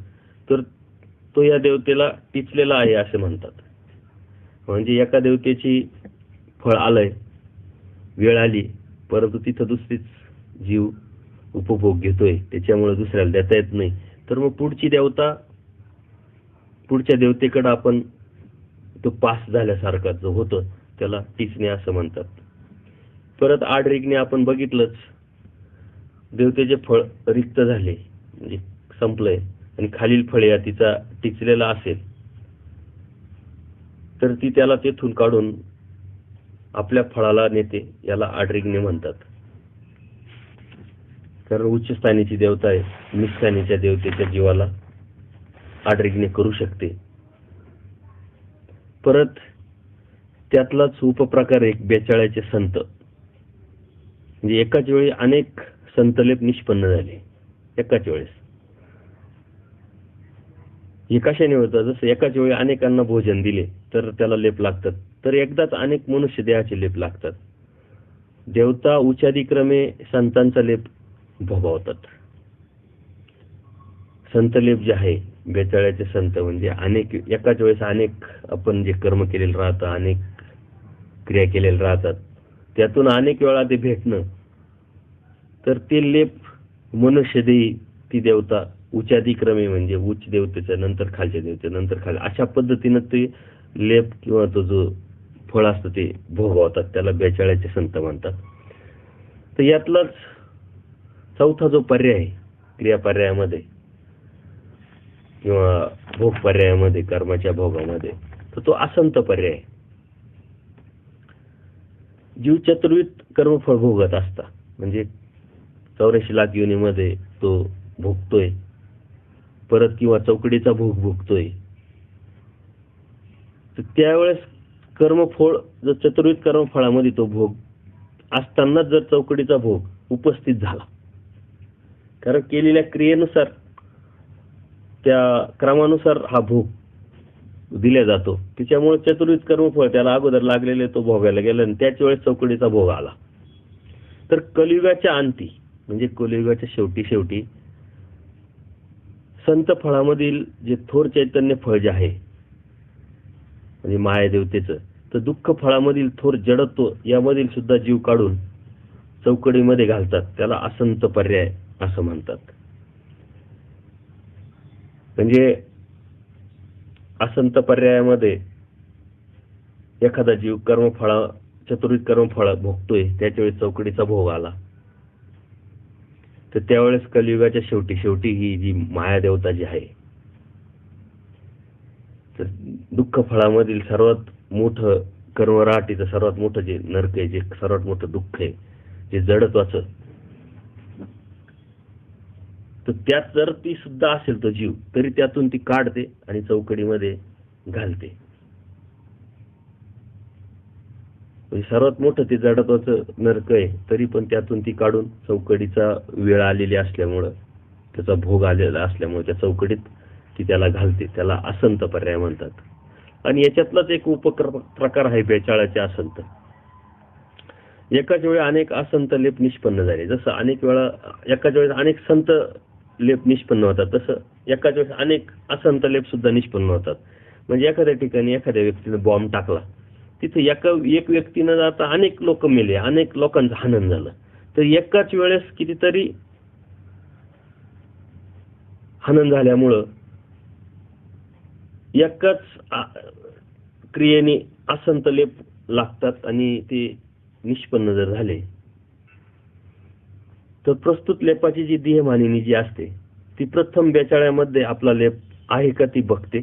तर तो या देवतेला टिचलेला आहे असे म्हणतात. म्हणजे एका देवतेची फळ आलंय, वेळ आली, परंतु तिथं दुसरीच जीव उपभोग घेतोय, त्याच्यामुळे दुसऱ्याला देता येत नाही, तर मग पुढच्या देवतेकडे आपण तो पास झाल्यासारखा जो होतं त्याला टिचणे असं म्हणतात. परत आडरिगणे आपण बघितलंच, देवतेचे फळ रिक्त झाले म्हणजे संपलंय आणि खालील फळ या तिचा टिचलेला असेल तर ती त्याला तेथून काढून आपल्या फळाला नेते, याला आडरिगणे म्हणतात. कारण उच्च स्थानीची देवता आहे, निस्थानीच्या देवतेच्या जीवाला आडरिगणे करू शकते. परत त्यातलाच उपप्रकार एक बेचाळ्याचे संत. म्हणजे एकाच वेळी अनेक संतलेप निष्पन्न झाले एकाच वेळेस. हे कशाने होतं? जसं एकाच वेळी अनेकांना भोजन दिले तर त्याला लेप लागतात, तर एकदाच अनेक मनुष्य देहाचे लेप लागतात. देवता उच्चादिक्रमे संतांचा लेप भोगवतात. संतलेप जे आहे, बेचाळ्याचे संत म्हणजे अनेक एकाच वेळेस अनेक आपण जे कर्म केलेलं राहतं, अनेक क्रिया केलेल्या राहतात, त्यातून अनेक वेळा ते भेटणं, तर ते लेप मनुष्य देई ती देवता उच्चादिक्रमे म्हणजे उच्च देवतेच्या नंतर खालच्या देवते नंतर खाली अशा पद्धतीनं ते लेप किंवा तो जो फळ असतं ते भोगवतात. त्याला बेचाळ्याचे संत म्हणतात. तर यातलाच चौथा जो पर्याय क्रिया पर्यायामध्ये किंवा भोग पर्यायामध्ये, कर्माच्या भोगामध्ये, तर तो असंत पर्याय. जीव चतुर्विध कर्मफळ भोगत असता म्हणजे 84 लाख योनीमध्ये तो भोगतोय परत किंवा चौकडीचा भोग भोगतोय. तर त्यावेळेस कर्मफळ जर चतुर्विध कर्मफळामध्ये तो भोग असताना जर चौकडीचा भोग उपस्थित झाला, कारण केलेल्या क्रियेनुसार त्या क्रमानुसार हा भोग दिला जातो, त्याच्यामुळे चतुर्विध कर्मफळ त्याला अगोदर लागलेले तो भोगायला गेला आणि त्याच वेळेस चौकडीचा भोग आला. तर कलियुगाच्या अंती म्हणजे कलियुगाच्या शेवटी संत फळामधील जे थोर चैतन्य फळ जे आहे म्हणजे माया देवतेचं, तर दुःख फळामधील थोर जडत्व यामधील सुद्धा जीव काढून चौकडीमध्ये घालतात. त्याला असंत पर्याय असं म्हणतात. म्हणजे असंत पर्यायामध्ये एखादा जीव कर्मफळ चतुर्विध कर्मफळ भोगतोय, त्याच्यावेळी चौकडीचा भोग आला, तर त्यावेळेस कलियुगाच्या शेवटी ही जी माया देवता जी आहे, तर दुःख फळामधील सर्वात मोठं कर्मराटीचं सर्वात मोठं जे नरक आहे, जे सर्वात मोठं दुःख आहे, जे जडत्वाचं, तर त्यात जर ती सुद्धा असेल तो जीव, तरी त्यातून ती काढते आणि चौकडीमध्ये घालते. सर्वात मोठं ते जडत्वाचं नरक आहे, तरी पण त्यातून ती काढून चौकडीचा वेळ आलेली असल्यामुळं, त्याचा भोग आलेला असल्यामुळे त्या चौकडीत ती त्याला घालते. त्याला असंत पर्याय म्हणतात. आणि याच्यातलाच एक प्रकार आहे बेचाळाचे असंत. एकाच वेळी अनेक असंत लेप निष्पन्न झाले. जसं अनेक वेळा एकाच वेळेस अनेक संत लेप निष्पन्न होतात, तसं एकाच वेळेस अनेक असंत लेप सुद्धा निष्पन्न होतात. म्हणजे एखाद्या ठिकाणी एखाद्या व्यक्तीने बॉम्ब टाकला, तिथे एक व्यक्तीनं जाता अनेक लोक मेले, अनेक लोकांचं हनन झालं, तर एकाच वेळेस कितीतरी हनन झाल्यामुळं एकाच क्रियेने असंत लेप लागतात आणि ते निष्पन्न जर झाले, तर प्रस्तुत लेपाची जी देहमानिनी जी असते, ती प्रथम बेचाळ्यामध्ये आपला लेप आहे का ती बघते.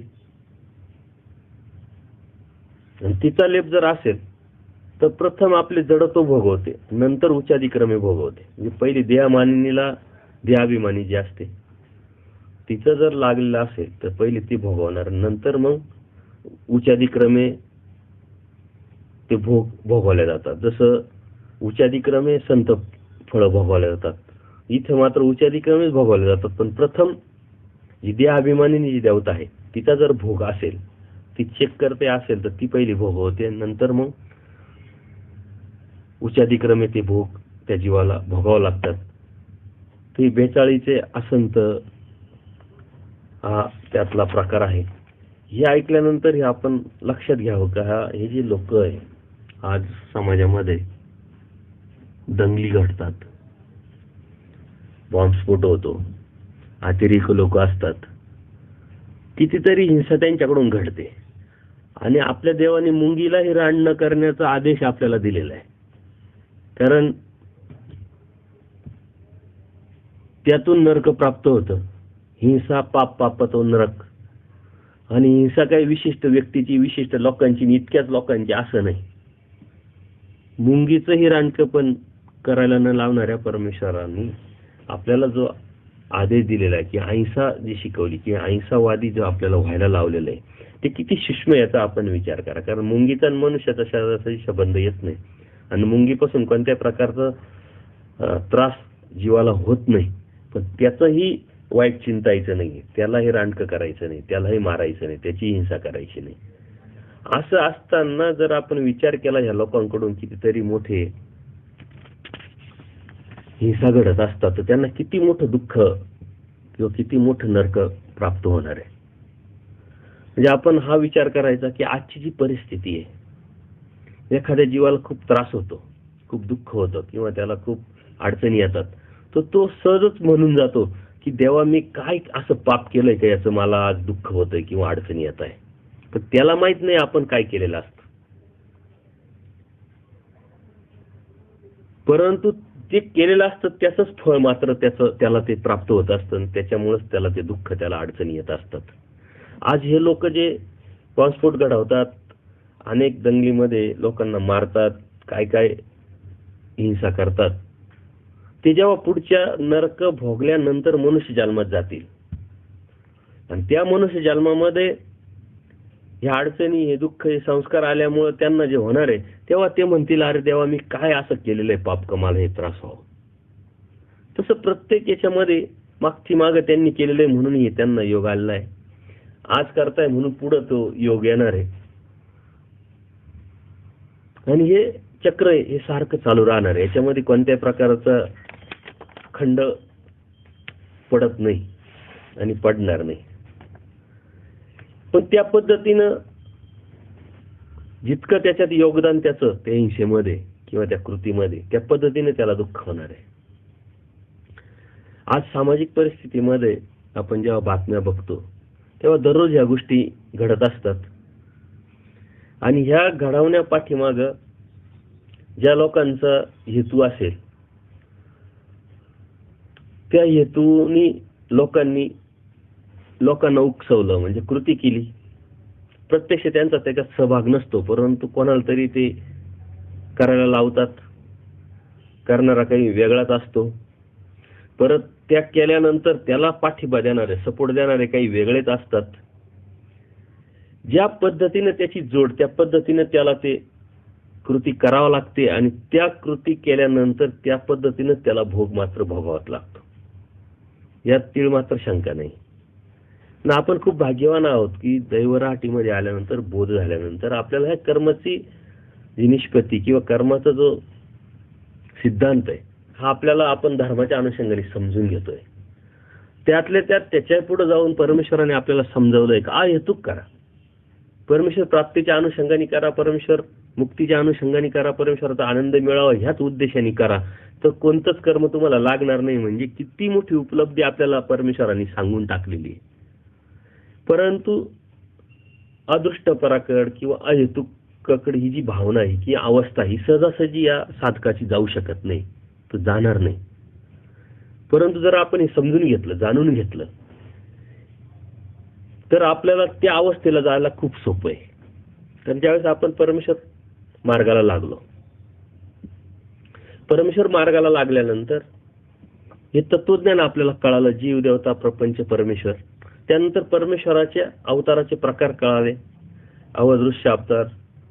तिचा लेप जर असेल तर प्रथम आपले जडत्व भोगवते, नंतर उच्चादिक्रमे भोगवते. म्हणजे पहिली देहमानिनीला देहाभिमानी जी असते तिचं जर लागलेलं असेल तर पहिली ती भोगवणार, नंतर मग उच्चादिक्रमे ते भोगवले जातात. जसं उच्चादिक्रमे संत फळं भोगवले जातात, इथे मात्र उच्चादिक्रमेच भोगवले जातात. पण प्रथम जी देहाभिमानी जी देवता आहे तिचा जर भोग असेल, ती चेक करते असेल, तर ती पहिली भोगवते, नंतर मग उच्चादिक्रमे ते भोग त्या जीवाला भोगावं लागतात. ती बेचाळीचे असंत हा त्यातला प्रकार आहे. हे ऐकल्यानंतर हे आपण लक्षात घ्यावं का हे जे लोक आहे आज समाजामध्ये दंगली घडतात, बॉम्बस्फोट होतो, अतिरेक लोक असतात, कितीतरी हिंसा त्यांच्याकडून घडते, आणि आपल्या देवाने मुंगीला हे रान न करण्याचा आदेश आपल्याला दिलेला आहे. कारण त्यातून नरक प्राप्त होतं. हिंसा पापातो नरक. आणि हिंसा काही विशिष्ट व्यक्तीची, विशिष्ट लोकांची, इतक्याच लोकांची असं नाही. मुंगीचंही रानकं पण करायला न लावणाऱ्या परमेश्वरांनी आपल्याला जो आदेश दिलेला आहे, की अहिंसा जी शिकवली, की अहिंसावादी जो आपल्याला व्हायला लावलेलं आहे, ते किती सूक्ष्म याचा आपण विचार करा. कारण मुंगीचा आणि मनुष्याचा शरीराचा संबंध येत नाही, आणि मुंगीपासून कोणत्या प्रकारचा त्रास जीवाला होत नाही, पण त्याचंही वाईट चिंतायचं नाही, त्यालाही रांडकं करायचं नाही, त्यालाही मारायचं नाही, त्याची हिंसा करायची नाही. असं असताना जर आपण विचार केला ह्या लोकांकडून कितीतरी मोठे हिंसा घडत असतात, तर त्यांना किती मोठं दुःख किंवा किती मोठं नरक प्राप्त होणार आहे. म्हणजे आपण हा विचार करायचा की आजची जी परिस्थिती आहे, एखाद्या जीवाला खूप त्रास होतो, खूप दुःख होतं किंवा त्याला खूप अडचणी येतात, तर तो सहजच म्हणून जातो की देवा मी काय असं पाप केलंय का याचं मला आज दुःख होतंय किंवा अडचणी येत आहे. पण त्याला माहित नाही आपण काय केलेलं असतं. परंतु जे केलेलं असतं त्याचंच फळ मात्र त्याला ते प्राप्त होत असतं, त्याच्यामुळेच त्याला ते दुःख, त्याला अडचणी येत असतात. आज हे लोक जे बॉम्बस्फोट घडवतात, अनेक दंगलीमध्ये लोकांना मारतात, काय काय हिंसा करतात, ते जेव्हा पुढच्या नरक भोगल्यानंतर मनुष्य जन्मात जातील आणि त्या मनुष्य जन्मामध्ये ह्या अडचणी, हे दुःख, हे संस्कार आल्यामुळे त्यांना जे होणार आहे, तेव्हा ते म्हणतील अरे देवा मी काय असं केलेलं आहे पाप का मला हे त्रास व्हावं. तसं प्रत्येक याच्यामध्ये मागची माग त्यांनी केलेलं आहे म्हणून त्यांना योग आलेला आहे. आज करताय म्हणून पुढे तो योग येणार आहे. आणि हे चक्र हे सारखं चालू राहणार आहे. याच्यामध्ये कोणत्याही प्रकारचा खंड पडत नाही आणि पडणार नाही. पण त्या पद्धतीनं जितकं त्याच्यात योगदान त्याचं त्या हिंसेमध्ये किंवा त्या कृतीमध्ये, त्या पद्धतीने त्याला दुःख होणार आहे. आज सामाजिक परिस्थितीमध्ये आपण जेव्हा बातम्या बघतो तेव्हा दररोज ह्या गोष्टी घडत असतात. आणि ह्या घडवण्या पाठीमाग ज्या लोकांचा हेतू असेल, त्या हेतूनी लोकांना उकसवलं, म्हणजे कृती केली. प्रत्यक्ष त्यांचा त्याच्यात सहभाग नसतो, परंतु कोणाला तरी ते करायला लावतात. करणारा काही वेगळाच असतो. परत त्या केल्यानंतर त्याला पाठिंबा देणारे, सपोर्ट देणारे काही वेगळेच असतात. ज्या पद्धतीने त्याची जोड, त्या पद्धतीने त्याला ते कृती करावं लागते आणि त्या कृती केल्यानंतर त्या पद्धतीने त्याला भोग मात्र भोगावाच लागतो. यात तीळ मात्र शंका नाही. ना आपण खूप भाग्यवान आहोत की दैवराहाटीमध्ये आल्यानंतर, बोध झाल्यानंतर आपल्याला ह्या कर्माची जी निष्पत्ती किंवा कर्माचा जो सिद्धांत आहे, हा आपल्याला आपण धर्माच्या अनुषंगाने समजून घेतोय. त्यातल्या त्यात त्याच्या पुढे जाऊन परमेश्वराने आपल्याला समजावलंय का हेतूक करा, परमेश्वर प्राप्तीच्या अनुषंगाने करा, परमेश्वर मुक्तीच्या अनुषंगाने करा, परमेश्वराचा आनंद मिळावा ह्याच उद्देशाने करा, तर कोणतंच कर्म तुम्हाला लागणार नाही. म्हणजे किती मोठी उपलब्धी आपल्याला परमेश्वराने सांगून टाकलेली आहे. परंतु अदृष्ट पराकड किंवा अहेतुकाकडे ही जी भावना आहे, की अवस्था ही सहजासहजी या साधकाची जाऊ शकत नाही, तो जाणार नाही. परंतु जर आपण हे समजून घेतलं, जाणून घेतलं, तर आपल्याला त्या अवस्थेला जायला खूप सोपं आहे. तर ज्यावेळेस आपण परमेश्वर मार्गाला लागलो, परमेश्वर मार्गाला लागल्यानंतर हे तत्वज्ञान आपल्याला कळालं, जीव, देवता, प्रपंच, परमेश्वर. त्यानंतर परमेश्वराच्या अवताराचे प्रकार कळाले. अवदृश्य अवतार,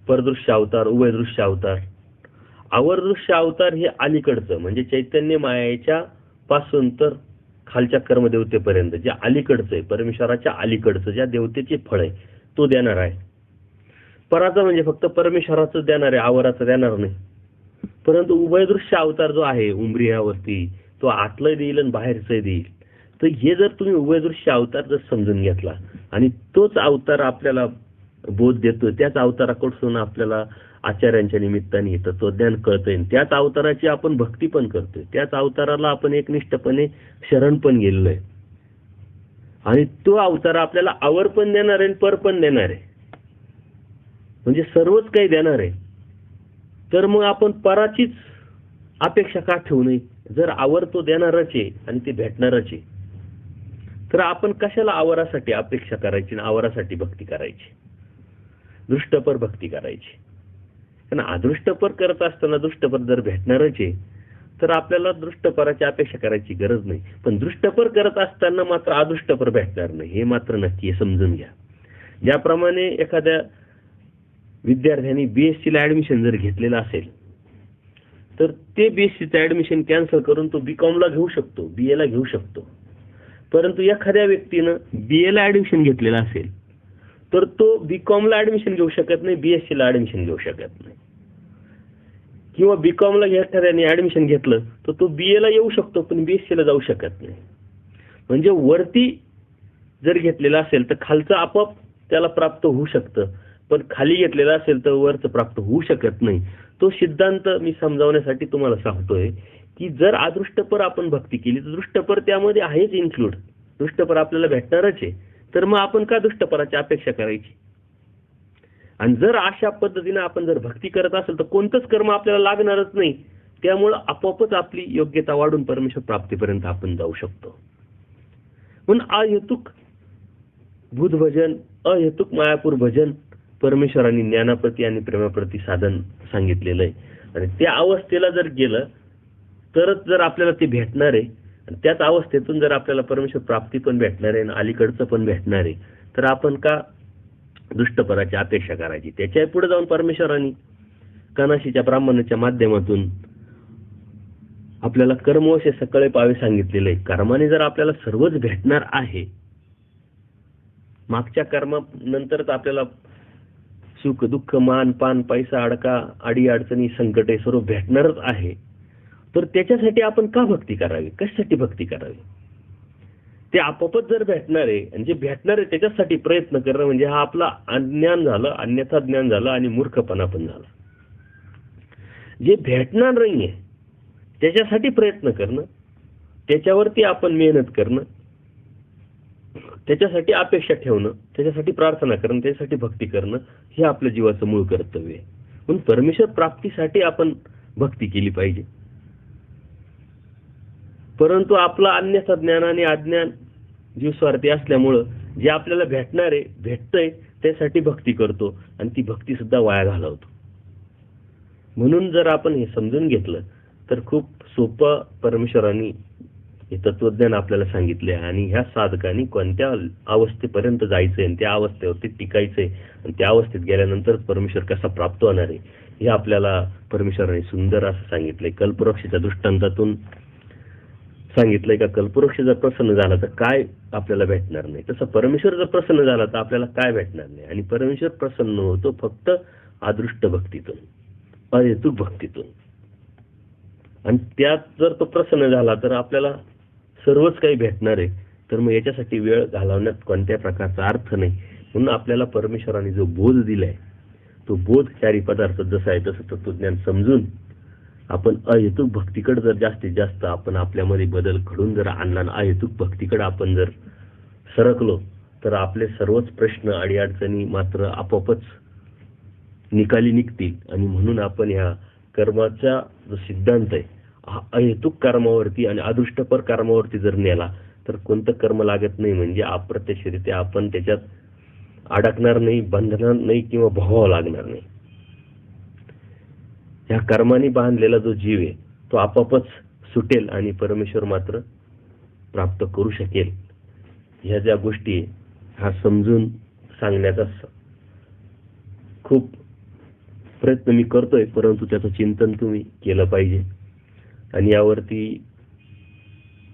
परदृश्य अवतार, उभयदृश्य अवतार. अवरदृश्य अवतार हे अलीकडचं, म्हणजे चैतन्य मायेच्या पासून तर खालच्या कर्मदेवतेपर्यंत जे अलीकडचं आहे, परमेश्वराच्या अलीकडचं ज्या देवतेचे फळ आहे, तो देणार आहे. पराचं म्हणजे फक्त परमेश्वराचं देणार आहे, आवराचं देणार नाही. परंतु उभयदृश्य अवतार जो आहे उंबरियावरती, तो आतलं देईल आणि बाहेरचं देईल. तर हे जर तुम्ही उभयदृश्य अवतार जर समजून घेतला आणि तोच अवतार आपल्याला बोध देतोय, त्याच अवताराकडून आपल्याला आचार्यांच्या निमित्ताने तत्वज्ञान कळतंय, त्याच अवताराची आपण भक्ती पण करतोय, त्याच अवताराला आपण एकनिष्ठपणे शरण पण गेलोय, आणि तो अवतार आपल्याला आवर पण देणार आहे, पर पण देणार आहे, म्हणजे सर्वच काही देणार आहे. तर मग आपण पराचीच अपेक्षा का ठेवू नये? जर आवर तो देणारच आहे आणि ते भेटणारच आहे, तर आपण कशाला आवरासाठी अपेक्षा करायची, आवरासाठी भक्ती करायची, दृष्टपर भक्ती करायची? कारण अदृष्टपर करत असताना दृष्टपर जर भेटणारच आहे, तर आपल्याला दृष्टपराची अपेक्षा करायची गरज नाही. पण दृष्टपर करत असताना मात्र अदृष्टपर भेटणार नाही, हे मात्र नक्की समजून घ्या. ज्याप्रमाणे एखाद्या विद्यार्थ्यांनी BSc ला ऍडमिशन जर घेतलेलं असेल, तर ते BSc ऍडमिशन कॅन्सल करून तो BCom ला घेऊ शकतो, BA ला घेऊ शकतो. परंतु एखाद्या व्यक्तीनं BA ला ऍडमिशन घेतलेलं असेल तर तो BCom ला ऍडमिशन घेऊ शकत नाही, BSc ला ऍडमिशन घेऊ शकत नाही. किंवा BCom ला एखाद्याने ऍडमिशन घेतलं तर तो BA ला येऊ शकतो पण BSc ला जाऊ शकत नाही. म्हणजे वरती जर घेतलेला असेल तर खालचं आपोआप त्याला प्राप्त होऊ शकतं, पण खाली घेतलेला असेल तर वरचं प्राप्त होऊ शकत नाही. तो सिद्धांत मी समजावण्यासाठी तुम्हाला सांगतोय की जर अदृष्टपर आपण भक्ती केली तर दृष्टपर त्यामध्ये आहेच इन्क्लूड. दृष्टपर आपल्याला भेटणारच आहे, तर मग आपण का दृष्टपराची अपेक्षा करायची? आणि जर अशा पद्धतीने आपण जर भक्ती करत असेल तर कोणतंच कर्म आपल्याला लागणारच नाही. त्यामुळं आपोआपच आपली योग्यता वाढून परमेश्वर प्राप्तीपर्यंत आपण जाऊ शकतो. म्हणून अहेतुक बुध भजन, अहेतुक मायापूर भजन परमेश्वरांनी ज्ञानाप्रती आणि प्रेमाप्रती साधन सांगितलेलं आहे. आणि त्या अवस्थेला जर गेलं तरच जर आपल्याला ते भेटणार आहे, आणि त्याच अवस्थेतून जर आपल्याला परमेश्वर प्राप्ती पण भेटणार आहे आणि अलीकडचं पण भेटणार आहे, तर आपण का दुष्टपराची अपेक्षा करायची? त्याच्या पुढे जाऊन परमेश्वरांनी कनाशीच्या ब्राह्मणाच्या माध्यमातून आपल्याला कर्मवश सकळे पावे सांगितलेलं आहे. कर्माने जर आपल्याला सर्वच भेटणार आहे, मागच्या कर्मानंतरच आपल्याला सुख दुःख मान पान पैसा अडका अडी अडचणी संकटे सर्व भेटणारच आहे, तर त्याच्यासाठी आपण का भक्ती करावी? कशासाठी भक्ती करावी? ते आपोआपच जर भेटणार आहे आणि जे भेटणार आहे त्याच्यासाठी प्रयत्न करणं म्हणजे हा आपला अज्ञान झालं, अन्यथा ज्ञान झालं आणि मूर्खपणा पण झाला. जे भेटणार नाहीये त्याच्यासाठी प्रयत्न करणं, त्याच्यावरती आपण मेहनत करणं, त्याच्यासाठी अपेक्षा ठेवणं, त्याच्यासाठी प्रार्थना करणं, त्याच्यासाठी भक्ती करणं हे आपल्या जीवाचं मूळ कर्तव्य आहे. म्हणून परमेश्वर प्राप्तीसाठी आपण भक्ती केली पाहिजे. परंतु आपला अन्यथा ज्ञान आणि अज्ञान जीव स्वार्थी असल्यामुळं जे आपल्याला भेटणार आहे भेटतंय त्यासाठी भक्ती करतो आणि ती भक्ती सुद्धा वाया घालवतो. म्हणून जर आपण हे समजून घेतलं तर खूप सोपं परमेश्वरांनी हे तत्वज्ञान आपल्याला सांगितले आणि ह्या साधकांनी कोणत्या अवस्थेपर्यंत जायचंय आणि त्या अवस्थेवरती टिकायचंय आणि त्या अवस्थेत गेल्यानंतर परमेश्वर कसा प्राप्त होणार आहे हे आपल्याला परमेश्वरांनी सुंदर असं सांगितलंय. कल्पवृक्षाच्या दृष्टांतातून सांगितलंय का कल्पवृक्ष जर प्रसन्न झाला तर काय आपल्याला भेटणार नाही, तसं परमेश्वर जर प्रसन्न झाला तर आपल्याला काय भेटणार नाही. आणि परमेश्वर प्रसन्न होतो फक्त अदृष्ट भक्तीतून, अहेतुक भक्तीतून. आणि त्यात जर तो प्रसन्न झाला तर आपल्याला सर्वच काही भेटणार आहे. तर मग याच्यासाठी वेळ घालवण्यात कोणत्या प्रकारचा अर्थ नाही. म्हणून आपल्याला परमेश्वराने जो बोध दिलाय तो बोध चारी पदार्थ जसा आहे तसं तत्वज्ञान समजून आपण अहेतुक भक्तीकडे जर जास्तीत जास्त आपण आपल्यामध्ये बदल घडून जर आणला आणि अहेतुक भक्तीकडे आपण जर सरकलो तर आपले सर्वच प्रश्न अडीअडचणी मात्र आपोआपच निकाली निघतील. आणि म्हणून आपण ह्या कर्माचा जो सिद्धांत आहे हा अहेतुक कर्मावरती आणि अदृष्टपर कर्मावरती जर नेला तर कोणतं कर्म लागत नाही. म्हणजे अप्रत्यक्षरित्या आपण त्याच्यात अडकणार नाही, बंधणार नाही किंवा भोगावं लागणार नाही. ह्या कर्माने बांधलेला जो जीव आहे तो आपोआपच सुटेल आणि परमेश्वर मात्र प्राप्त करू शकेल. ह्या ज्या गोष्टी हा समजून सांगण्याचा खूप प्रयत्न मी करतोय, परंतु त्याचं चिंतन तुम्ही केलं पाहिजे. आणि यावरती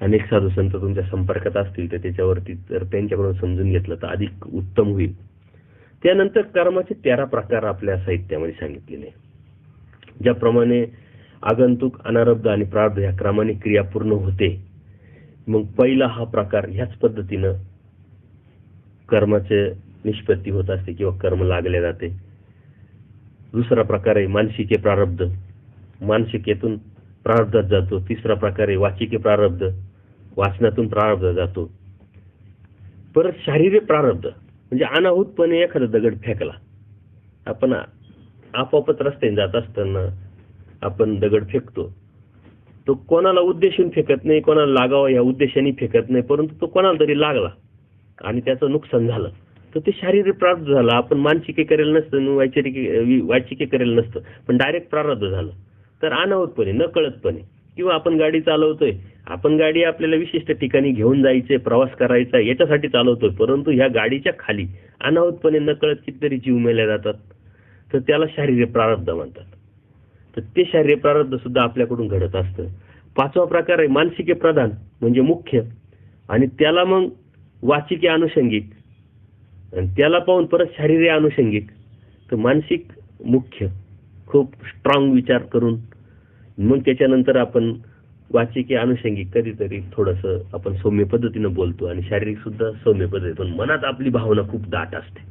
अनेक साधू संत तुमच्या संपर्कात असतील तर त्याच्यावरती जर त्यांच्याकडून समजून घेतलं तर अधिक उत्तम होईल. त्यानंतर कर्माचे 13 प्रकार आपल्या साहित्यामध्ये सांगितलेले आहे. ज्याप्रमाणे आगंतुक, अनारब्ध आणि प्रारब्ध ह्या क्रमाने क्रिया पूर्ण होते. मग पहिला हा प्रकार ह्याच पद्धतीनं कर्माचे निष्पत्ती होत असते किंवा कर्म लागले जाते. दुसरा प्रकार आहे मानसिके प्रारब्ध, मानसिकेतून प्रारब्धात जातो. तिसरा प्रकार आहे वाचिके प्रारब्ध, वाचनातून प्रारब्ध जातो. परत शारीरिक प्रारब्ध म्हणजे अनाहूतपणे एखादा दगड फेकला, आपण आपोआपच रस्त्याने जात असताना आपण दगड फेकतो, तो कोणाला उद्देशून फेकत नाही, कोणाला लागावा या उद्देशाने फेकत नाही, परंतु तो कोणाला तरी लागला आणि त्याचं नुकसान झालं तर ते शारीरिक प्रारब्ध झालं. आपण मानसिके करेल नसतं, वाचिके करेल नसतं, पण डायरेक्ट प्रारब्ध झालं. तर अनाहूतपणे नकळतपणे किंवा आपण गाडी चालवतोय, आपण गाडी आपल्याला विशिष्ट ठिकाणी घेऊन जायचंय, प्रवास करायचा याच्यासाठी चालवतोय, परंतु ह्या गाडीच्या खाली अनाहूतपणे नकळत कितीतरी जीव मेले जातात, तर त्याला शारीरिक प्रारब्ध म्हणतात. तर ते शारीरिक प्रारब्ध सुद्धा आपल्याकडून घडत असतं. पाचवा प्रकार आहे मानसिके प्रधान म्हणजे मुख्य, आणि त्याला मग वाचिके अनुषंगिक, आणि त्याला पाहून परत शारीरिक अनुषंगिक. तर मानसिक मुख्य खूप स्ट्रॉंग विचार करून मग त्याच्यानंतर आपण वाचिके अनुषंगिक कधीतरी थोडंसं आपण सौम्य पद्धतीनं बोलतो, आणि शारीरिक सुद्धा सौम्य पद्धतीने, मनात आपली भावना खूप दाट असते.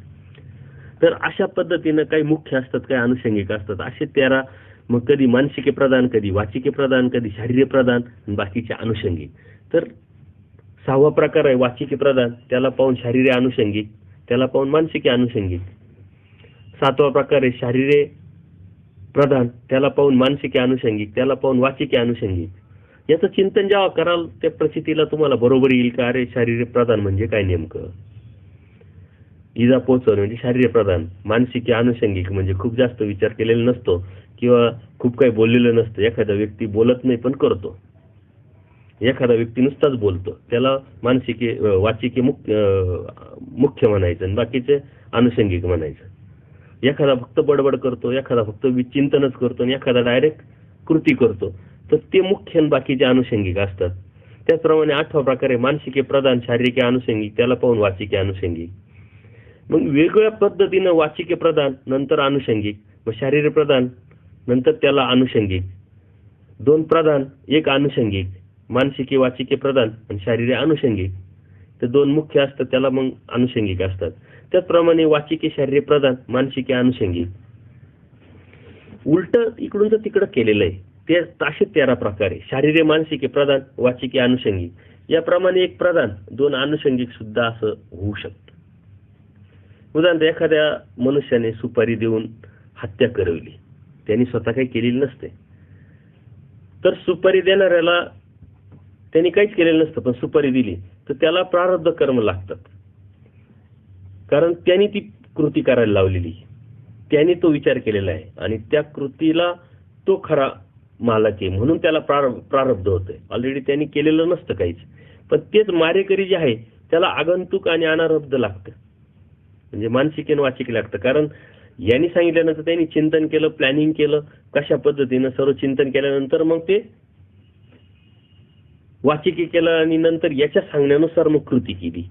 तर अशा पद्धतीनं काही मुख्य असतात, काही अनुषंगिक असतात, असे 13. मग कधी मानसिके प्रधान, कधी वाचिके प्रधान, कधी शारीरिक प्रधान, आणि बाकीचे अनुषंगिक. तर 6वा प्रकार आहे वाचिके प्रधान, त्याला पाहून शारीरिक अनुषंगिक, त्याला पाहून मानसिके अनुषंगिक. 7वा प्रकार आहे शारीरिक प्रधान, त्याला पाहून मानसिके अनुषंगिक, त्याला पाहून वाचिके अनुषंगिक. याचं चिंतन जेव्हा कराल त्या प्रचितीला तुम्हाला बरोबर येईल का अरे शारीरिक प्रधान म्हणजे काय नेमकं. इजा पोचवणे म्हणजे शारीरिक प्रधान. मानसिके अनुषंगिक म्हणजे खूप जास्त विचार केलेला नसतो किंवा खूप काही बोललेलं नसतं. एखादा व्यक्ती बोलत नाही पण करतो, एखादा व्यक्ती नुसताच बोलतो, त्याला मानसिके वाचिके मुख्य म्हणायचं आणि बाकीचे अनुषंगिक म्हणायचं. एखादा फक्त बडबड करतो, एखादा फक्त चिंतनच करतो, आणि एखादा डायरेक्ट कृती करतो, तर ते मुख्य आणि बाकीचे अनुषंगिक असतात. त्याचप्रमाणे 8वा प्रकार आहे मानसिके प्रधान, शारीरिक अनुषंगिक, त्याला पाहून वाचिके अनुषंगिक. मग वेगवेगळ्या पद्धतीनं वाचिके प्रधान नंतर अनुषंगिक, मग शारीरिक प्रधान नंतर त्याला अनुषंगिक, 2 प्रधान 1 अनुषंगिक, मानसिके वाचिके प्रधान आणि शारीरिक अनुषंगिक. ते 2 मुख्य असतात, त्याला मग अनुषंगिक असतात. त्याचप्रमाणे वाचिके शारीरिक प्रधान, मानसिके अनुषंगिक. उलट इकडून तर तिकडं केलेलं आहे. ते असे 13 प्रकार आहे. शारीरिक मानसिके प्रधान, वाचिके अनुषंगिक. याप्रमाणे 1 प्रधान 2 अनुषंगिक सुद्धा असं होऊ शकतं. उदाहरणार्थ एखाद्या मनुष्याने सुपारी देऊन हत्या करवली, त्यांनी स्वतः काही केलेली नसते, तर सुपारी देणाऱ्याला त्यांनी काहीच केलेलं नसतं पण सुपारी दिली तर त्याला प्रारब्ध कर्म लागतात, कारण त्यांनी ती कृती करायला लावलेली, त्यांनी तो विचार केलेला आहे आणि त्या कृतीला तो खरा मालक आहे, म्हणून त्याला प्रारब्ध होतंय. ऑलरेडी त्यांनी केलेलं नसतं काहीच, पण तेच मारेकरी जे आहे त्याला आगंतुक आणि अनारब्ध लागतं, म्हणजे मानसिक आणि वाचिक लागतं. कारण यांनी सांगितल्यानंतर त्यांनी चिंतन केलं, प्लॅनिंग केलं, कशा पद्धतीनं सर्व चिंतन केल्यानंतर मग ते वाचिकी केलं आणि नंतर याच्या सांगण्यानुसार मग कृती केली.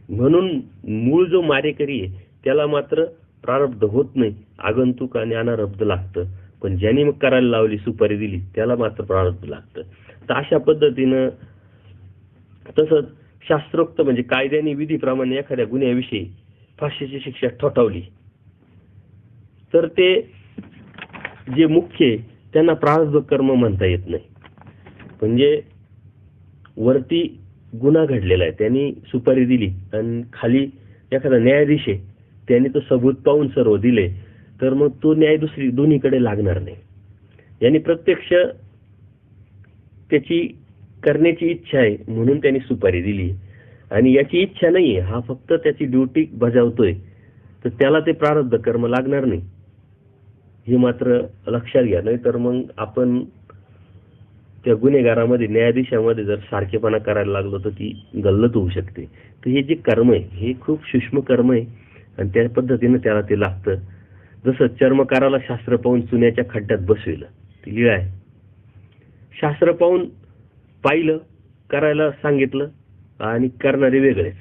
म्हणून मूळ जो मारेकरी आहे त्याला मात्र प्रारब्ध होत नाही, आगंतुक आणि अनारब्ध लागतं. पण ज्यांनी मग करायला लावली, सुपारी दिली, त्याला मात्र प्रारब्ध लागतं. तर अशा पद्धतीनं तसंच शास्त्रोक्त म्हणजे कायद्याने विधीप्रमाणे एखाद्या गुन्ह्याविषयी फाशीची शिक्षा ठोठावली तर ते जे मुख्य त्यांना प्रारब्ध कर्म म्हणता येत नाही. म्हणजे वरती गुन्हा घडलेला आहे, त्यांनी सुपारी दिली आणि खाली एखादा न्यायाधीश आहे त्यांनी तो सबूत पाहून सर्व दिले, तर मग तो न्याय दोन्हीकडे लागणार नाही. यांनी प्रत्यक्ष त्याची करण्याची इच्छा आहे म्हणून त्यांनी सुपारी दिली आणि याची इच्छा नाहीये, हा फक्त त्याची ड्युटी बजावतोय, तर त्याला ते प्रारब्ध कर्म लागणार नाही, हे मात्र लक्षात घ्या. नाही तर मग आपण त्या गुन्हेगारामध्ये न्यायाधीशामध्ये जर सारखेपणा करायला लागलो तर ती गल्लत होऊ शकते. तर हे जे कर्म आहे हे खूप सूक्ष्म कर्म आहे आणि त्या पद्धतीनं त्याला ते लागतं. जसं चर्मकाराला शास्त्र पाहून चुन्याच्या खड्ड्यात बसविलं, ती लीळा आहे. शास्त्र पाहून पाहिलं, करायला सांगितलं आणि करणारे वेगळेच.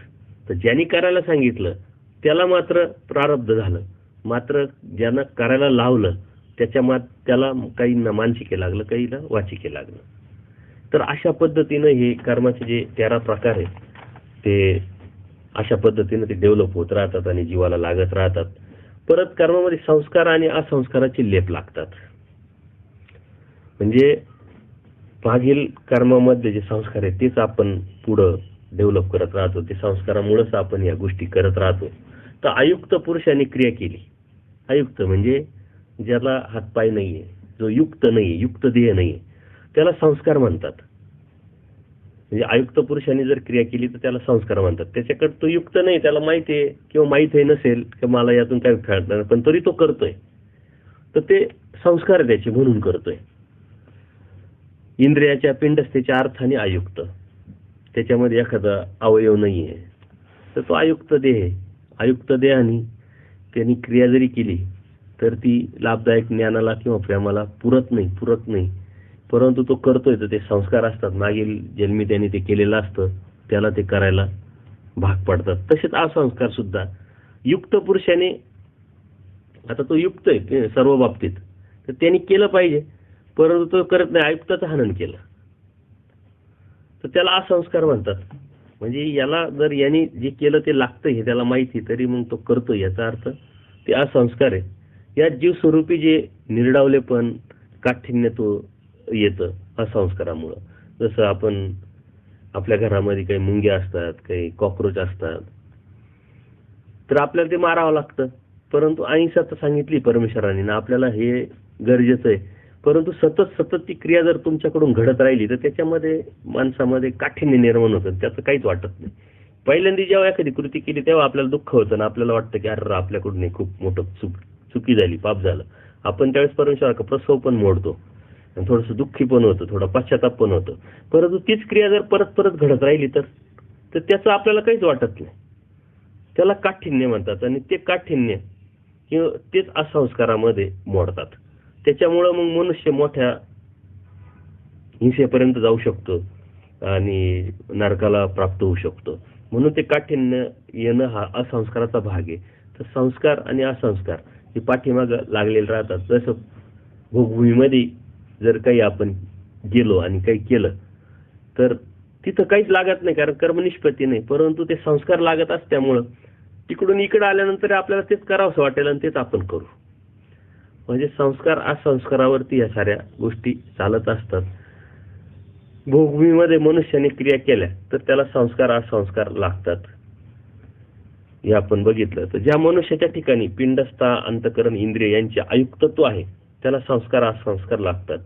तर ज्यांनी करायला सांगितलं त्याला मात्र प्रारब्ध झालं, मात्र ज्यांना करायला लावलं त्याला काहींना मानसिके लागलं, काहींना वाचिके लागलं. तर अशा पद्धतीनं हे कर्माचे जे 13 प्रकार आहेत ते अशा पद्धतीनं ते डेव्हलप होत राहतात आणि जीवाला लागत राहतात. परत कर्मामध्ये संस्कार आणि असंस्काराचे लेप लागतात. म्हणजे मागील कर्मामध्ये जे संस्कार आहेत तेच आपण पुढं डेव्हलप करत राहतो, ते संस्कारामुळेच आपण या गोष्टी करत राहतो. तर अयुक्त पुरुषाने क्रिया केली, अयुक्त म्हणजे ज्याला हातपाय नाहीये, जो युक्त नाहीये, युक्त देह नाहीये, त्याला संस्कार म्हणतात. म्हणजे अयुक्त पुरुषाने जर क्रिया केली तर त्याला संस्कार म्हणतात. त्याच्याकडे तो युक्त नाही, त्याला माहिती आहे किंवा माहित आहे नसेल की मला यातून काय कळणार, पण तरी तो करतोय, तर ते संस्कार त्याचे म्हणून करतोय. इंद्रियाच्या पिंडस्थेच्या अर्थाने अयुक्त, त्याच्यामध्ये एखादा अवयव नाहीये तर तो अयुक्त देह आहे. अयुक्त देहाने त्यांनी क्रिया जरी केली तर ती लाभदायक ज्ञानाला किंवा प्रेमाला पूरक नाही. परंतु तो करतोय तर ते संस्कार असतात, मागील जन्मी त्यांनी ते केलेलं असतं, त्याला ते करायला भाग पडतात. तसेच असंस्कार सुद्धा युक्त पुरुषाने, आता तो युक्त आहे सर्व बाबतीत, तर त्यांनी केलं पाहिजे, परंतु तो करत नाही, आयुक्ताचं हनन केलं, तर त्याला असंस्कार म्हणतात. म्हणजे याला जर यांनी जे केलं ते लागतं हे त्याला माहिती, तरी मग तो करतो, याचा अर्थ ते असंस्कार आहे. या जीव स्वरूपी जे निर्डावलेपण, काठिण्य तो येतं असंस्कारामुळं. जसं आपण आपल्या घरामध्ये काही मुंग्या असतात, काही कॉक्रोच असतात, तर आपल्याला ते मारावं लागतं. परंतु अहिंसा तर सांगितली परमेश्वराने ना, आपल्याला हे गरजेचं आहे. परंतु सतत ती क्रिया जर तुमच्याकडून घडत राहिली तर त्याच्यामध्ये माणसामध्ये काठिण्य निर्माण होतं, त्याचं काहीच वाटत नाही. पहिल्यांदा जेव्हा एखादी कृती केली तेव्हा आपल्याला दुःख होतं ना, आपल्याला वाटतं की अरे आपल्याकडून हे खूप मोठं चुकी झाली, पाप झालं. आपण त्यावेळेस परमेश्वराचा प्रसव पण मोडतो, थोडंसं दुःखी पण होतं, थोडा पश्चाताप पण होतं. परंतु तीच क्रिया जर परत घडत राहिली तर त्याचं आपल्याला काहीच वाटत नाही. त्याला काठिण्य म्हणतात, आणि ते काठिण्य किंवा तेच असंस्कारामध्ये मोडतात. त्याच्यामुळं मग मनुष्य मोठ्या हिंसेपर्यंत जाऊ शकतो आणि नरकाला प्राप्त होऊ शकतो. म्हणून ते काठिण्य येणं हा असंस्काराचा भाग आहे. तर संस्कार आणि असंस्कार हे पाठीमागं लागलेले राहतात. जसं भोगभूमीमध्ये जर काही आपण गेलो आणि काही केलं तर तिथं काहीच लागत नाही, कारण कर्मनिष्पत्ती नाही, परंतु ते संस्कार लागत असल्यामुळं तिकडून इकडे आल्यानंतर आपल्याला तेच करावंसं वाटेल आणि तेच आपण करू. म्हणजे संस्कार असंस्कारावरती या साऱ्या गोष्टी चालत असतात. भोगभूमीमध्ये मनुष्याने क्रिया केल्या तर त्याला संस्कार असंस्कार लागतात, हे आपण बघितलं. तर ज्या मनुष्याच्या ठिकाणी पिंडस्था, अंतकरण, इंद्रिय यांचे आयुक्तत्व आहे त्याला संस्कार असंस्कार लागतात.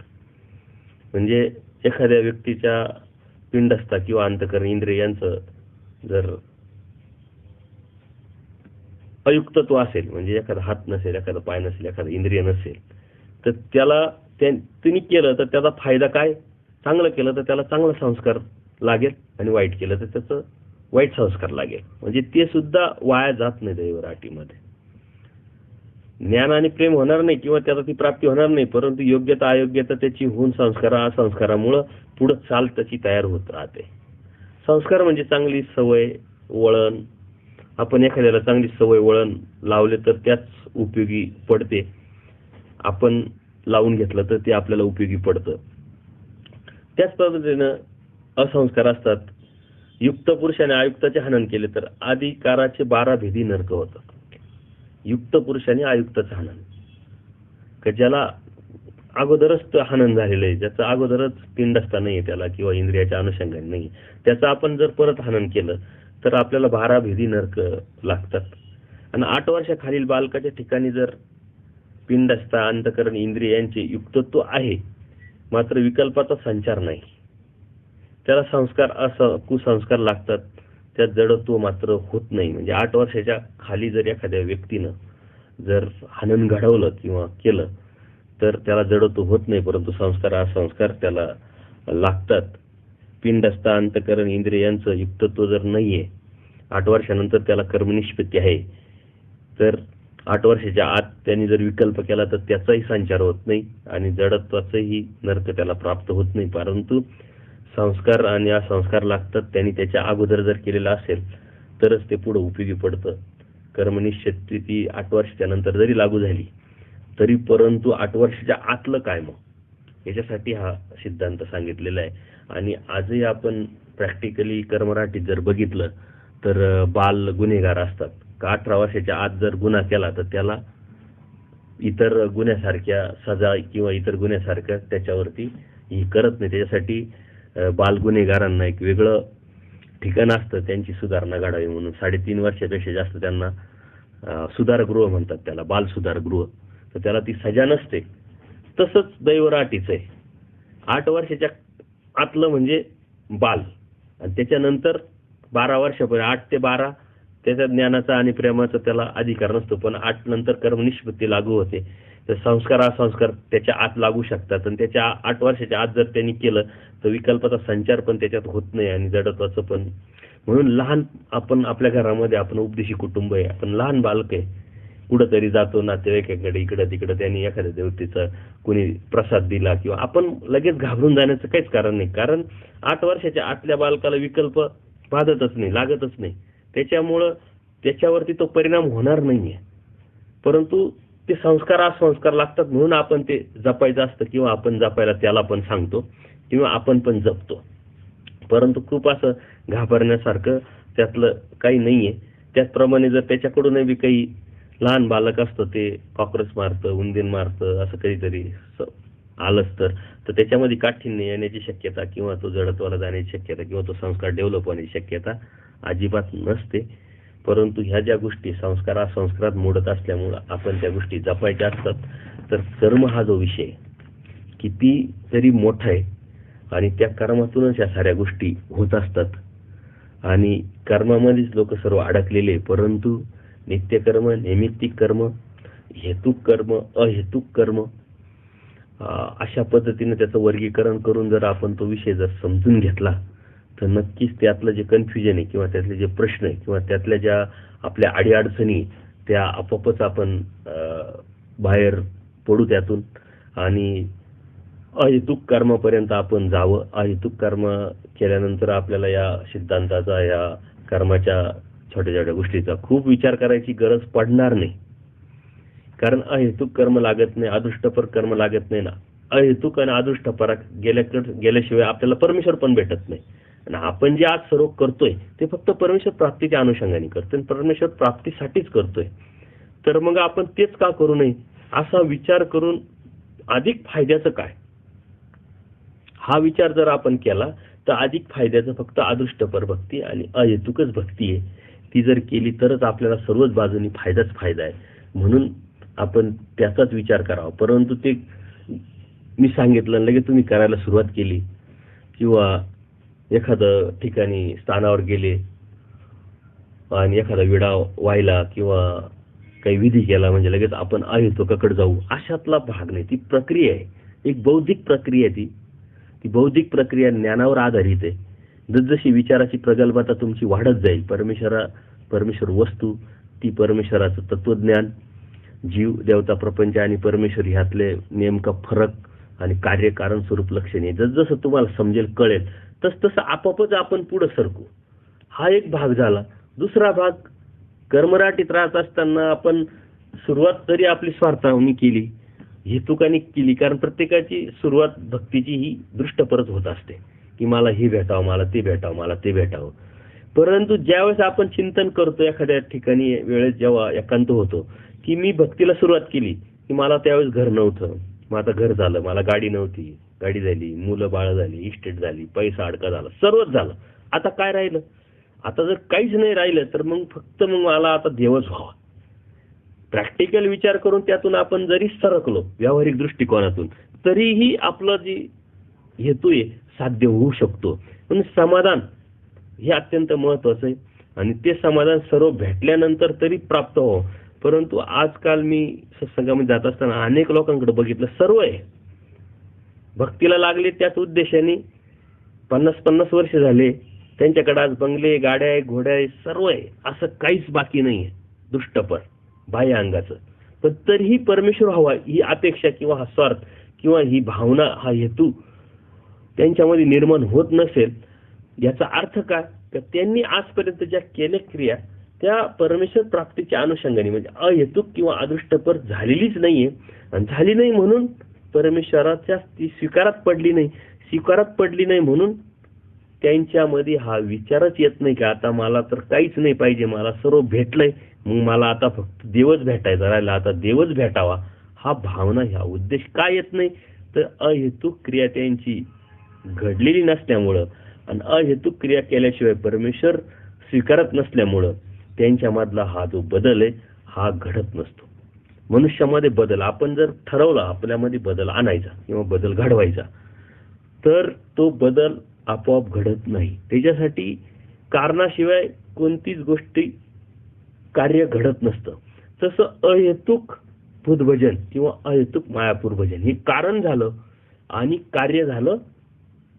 म्हणजे एखाद्या व्यक्तीच्या पिंडस्था किंवा अंतकरण, इंद्रिय यांचं जर अयुक्तत्व असेल, म्हणजे एखादा हात नसेल, एखादा पाय नसेल, एखादा इंद्रिय नसेल, तर त्याला तुम्ही केलं तर त्याचा फायदा काय? चांगलं केलं तर त्याला चांगला संस्कार लागेल, आणि वाईट केलं तर त्याचं वाईट संस्कार लागेल. म्हणजे ते सुद्धा वाया जात नाही दैवराटीमध्ये. ज्ञान आणि प्रेम होणार नाही किंवा त्याला ती प्राप्ती होणार नाही, परंतु योग्यता अयोग्यता त्याची होऊन असंस्कारामुळं पुढे चाल त्याची तयार होत राहते. संस्कार म्हणजे चांगली सवय, वळण. आपण एखाद्याला चांगली सवय, वळण लावले तर त्याच उपयोगी पडते. आपण लावून घेतलं तर ते आपल्याला उपयोगी पडतं. त्याच पद्धतीनं असंस्कार असतात. युक्त पुरुषाने आयुक्ताचे हनन केले तर अधिकाराचे 12 भेदी नरक होतात. युक्त पुरुषाने आयुक्ताचे हनन, का ज्याला अगोदरच हनन झालेलं आहे, ज्याचं अगोदरच पिंडस्था नाहीये त्याला किंवा इंद्रियाच्या अनुषंगाने नाही, त्याचं आपण जर परत हनन केलं तर आपल्याला 12 भेदी नरक लागतात. आणि 8 वर्षाखालील बालकाच्या ठिकाणी जर पिंडस्था, अंतकरण, इंद्रिय यांचे युक्तत्व आहे, मात्र विकल्पाचा संचार नाही, त्याला संस्कार असं कुसंस्कार लागतात, त्यात जडत्व मात्र होत नाही. म्हणजे 8 वर्षाच्या खाली जर एखाद्या व्यक्तीनं जर हनन घडवलं किंवा केलं तर त्याला जडत्व होत नाही, परंतु संस्कार असंस्कार त्याला लागतात. पिंडस्था, अंतकरण, इंद्रियांचं युक्तत्व जर नाहीये, 8 वर्षानंतर त्याला कर्मनिष्पत्ती आहे, तर 8 वर्षाच्या आत त्यांनी जर विकल्प केला तर त्याचाही संचार होत नाही आणि जडत्वाचंही नरक त्याला प्राप्त होत नाही. परंतु संस्कार आणि असंस्कार लागतात. त्यांनी त्याच्या अगोदर जर केलेलं असेल तरच ते पुढे उपयोगी पडतं. कर्मनिष्पत्ती ती 8 वर्षाच्या नंतर जरी लागू झाली तरी, परंतु 8 वर्षाच्या आतलं काय मग, याच्यासाठी हा सिद्धांत सांगितलेला आहे. आणि आजही आपण प्रॅक्टिकली कर्मराटीत जर बघितलं तर बाल गुन्हेगार असतात का 18 वर्षाच्या आत जर गुन्हा केला तर त्याला इतर गुन्ह्यासारख्या सजा किंवा इतर गुन्ह्यासारख्या त्याच्यावरती ही करत नाही. त्याच्यासाठी बाल गुन्हेगारांना एक वेगळं ठिकाण असतं, त्यांची सुधारणा घडावी म्हणून. 3.5 वर्षापेक्षा जास्त त्यांना सुधारगृह म्हणतात, त्याला बाल सुधारगृह, तर त्याला ती सजा नसते. तसंच दैवराटीचं आहे, 8 वर्षाच्या आतलं म्हणजे बाल, आणि त्याच्यानंतर 12 वर्षापर्यंत, 8 ते 12 त्याच्या ज्ञानाचा आणि प्रेमाचा त्याला अधिकार नसतो. पण 8 नंतर कर्मनिष्पत्ती लागू होते, तर संस्कार असंस्कार त्याच्या आत लागू शकतात. आणि त्याच्या 8 वर्षाच्या आत जर त्यांनी केलं तर विकल्पाचा संचार पण त्याच्यात होत नाही आणि जडत्वाचं पण. म्हणून लहान आपण आपल्या घरामध्ये आपण उपदेशी कुटुंब आहे, आपण लहान बालक आहे, कुठंतरी जातो नातेवाईकाकडे, इकडं तिकडं त्यांनी एखाद्या देवतेचा कोणी प्रसाद दिला किंवा आपण लगेच घाबरून जाण्याचं काहीच कारण नाही. कारण 8 वर्षाच्या आतल्या बालकाला विकल्प बाधतच नाही, लागतच नाही. त्याच्यामुळं त्याच्यावरती तो परिणाम होणार नाहीये. परंतु ते संस्कार असंस्कार लागतात म्हणून आपण ते जपायचं असतं किंवा आपण जपायला त्याला पण सांगतो किंवा आपण पण जपतो. परंतु खूप असं घाबरण्यासारखं त्यातलं काही नाहीये. त्याचप्रमाणे जर त्याच्याकडूनही बी काही लहान बालक असतं ते कॉकरोच मारतं, उंदीर मारतं, असं कधीतरी आलंच तर त्याच्यामध्ये काठीण्य येण्याची शक्यता किंवा तो जडत्वाला जाण्याची शक्यता किंवा तो संस्कार डेव्हलप होण्याची शक्यता अजिबात नसते. परंतु ह्या ज्या गोष्टी संस्कार असंस्कारात मोडत असल्यामुळं आपण त्या गोष्टी जपायच्या असतात. तर कर्म हा जो विषय किती तरी मोठा आहे आणि त्या कर्मातूनच या साऱ्या गोष्टी होत असतात आणि कर्मामध्येच लोक सर्व अडकलेले. परंतु नित्यकर्म, नैमित्तिक कर्म, हेतुक कर्म, अहेतुक कर्म अशा पद्धतीने त्याचं वर्गीकरण करून जर आपण तो विषय जर समजून घेतला तर नक्कीच त्यातलं जे कन्फ्युजन आहे किंवा त्यातले जे प्रश्न आहे किंवा त्यातल्या ज्या आपल्या अडीअडचणी त्या आपोआपच आपण बाहेर पडू त्यातून आणि अहेतुक कर्मापर्यंत आपण जावं. अहेतुक कर्म केल्यानंतर आपल्याला या सिद्धांताचा, या कर्माच्या छोट्या छोट्या गोष्टीचा खूप विचार करायची गरज पडणार नाही. कारण अहेतुक कर्म लागत नाही, अदृष्टपर कर्म लागत नाही ना. अहेतुक आणि अदृष्टपर गेल्याशिवाय आपल्याला परमेश्वर पण भेटत नाही. आणि आपण जे आज सर्व करतोय ते फक्त परमेश्वर प्राप्तीच्या अनुषंगाने करतोय, परमेश्वर प्राप्तीसाठीच करतोय. तर मग आपण तेच का करू नये असा विचार करून अधिक फायद्याचं काय हा विचार जर आपण केला तर अधिक फायद्याचं फक्त अदृष्टपर भक्ती आणि अहेतुकच भक्ती आहे. ती जर केली तरच आपल्याला सर्वच बाजूनी फायदाच फायदा आहे. म्हणून आपण त्याचाच विचार करावा. परंतु ते मी सांगितलं लगेच तुम्ही करायला सुरुवात केली किंवा एखादं ठिकाणी स्थानावर गेले आणि एखादा विडा वाहिला किंवा काही विधी केला म्हणजे लगेच आपण अहेतुकाकडे जाऊ अशातला भाग नाही. ती प्रक्रिया आहे, एक बौद्धिक प्रक्रिया आहे. ती बौद्धिक प्रक्रिया ज्ञानावर आधारित आहे. जसजशी विचाराची प्रगल्भता तुमची वाढत जाईल, परमेश्वर वस्तू, ती परमेश्वराचं तत्वज्ञान, जीव, देवता, प्रपंच आणि परमेश्वर ह्यातले नेमका फरक आणि कार्यकारण स्वरूप लक्षणे जसजसं तुम्हाला समजेल, कळेल, तसतसं आपोआपच आपण पुढे सरकू. हा एक भाग झाला. दुसरा भाग, कर्मराटीत राहत असताना आपण सुरुवात तरी आपली स्वार्थाने केली, हेतुकाने केली. कारण प्रत्येकाची सुरुवात भक्तीची ही दृष्टपरच होत असते की मला हे भेटावं, मला ते भेटावं, मला ते भेटावं. परंतु ज्यावेळेस आपण चिंतन करतो एखाद्या ठिकाणी वेळेस जेव्हा एकांत होतो की मी भक्तीला सुरुवात केली की मला त्यावेळेस घर नव्हतं, मग आता घर झालं, मला गाडी नव्हती, गाडी झाली, मुलं बाळ झाली, इस्टेट झाली, पैसा अडका झाला, सर्वच झालं. आता काय राहिलं? आता जर काहीच नाही राहिलं तर मग फक्त मला आता देवच व्हावा. प्रॅक्टिकल विचार करून त्यातून आपण जरी सरकलो व्यावहारिक दृष्टिकोनातून तरीही आपलं जे हेतू आहे साध्य होऊ शकतो. पण समाधान हे अत्यंत महत्वाचं आहे आणि ते समाधान सर्व भेटल्यानंतर तरी प्राप्त हो. परंतु आजकाल मी सत्संगामध्ये जात असताना अनेक लोकांकडे बघितलं, सर्व आहे, भक्तीला लागले त्याच उद्देशाने 50-50 वर्ष झाले, त्यांच्याकडे आज बंगले, गाड्या आहे, घोड्या आहे, सर्व आहे, असं काहीच बाकी नाहीये दृष्टपर बाह्य अंगाचं. पण तरीही परमेश्वर हवा ही अपेक्षा किंवा हा स्वार्थ किंवा ही भावना, हा हेतू त्यांच्यामध्ये निर्माण होत नसेल, याचा अर्थ काय? तर त्यांनी आजपर्यंत ज्या केल्या क्रिया त्या परमेश्वर प्राप्तीच्या अनुषंगाने म्हणजे अहेतुक किंवा अदृष्टपर झालेलीच नाहीये. आणि झाली नाही म्हणून परमेश्वराच्या ती स्वीकारात पडली नाही. स्वीकारात पडली नाही म्हणून त्यांच्यामध्ये हा विचारच येत नाही की आता मला तर काहीच नाही पाहिजे, मला सर्व भेटलंय, मग मला आता फक्त देवच भेटायचा राहिला, आता देवच भेटावा. हा भावना, ह्या उद्देश काय येत नाही? तर अहेतुक क्रिया त्यांची घडलेली नसल्यामुळं आणि अहेतुक क्रिया केल्याशिवाय परमेश्वर स्वीकारत नसल्यामुळं त्यांच्यामधला हा जो बदल आहे हा घडत नसतो. मनुष्यामध्ये बदल आपण जर ठरवला आपल्यामध्ये बदल आणायचा किंवा बदल घडवायचा तर तो बदल आपोआप घडत नाही. त्याच्यासाठी कारणाशिवाय कोणतीच गोष्टी कार्य घडत नसतं. तसं अहेतुक बुद्धभजन किंवा अहेतुक मायापूर भजन हे कारण झालं आणि कार्य झालं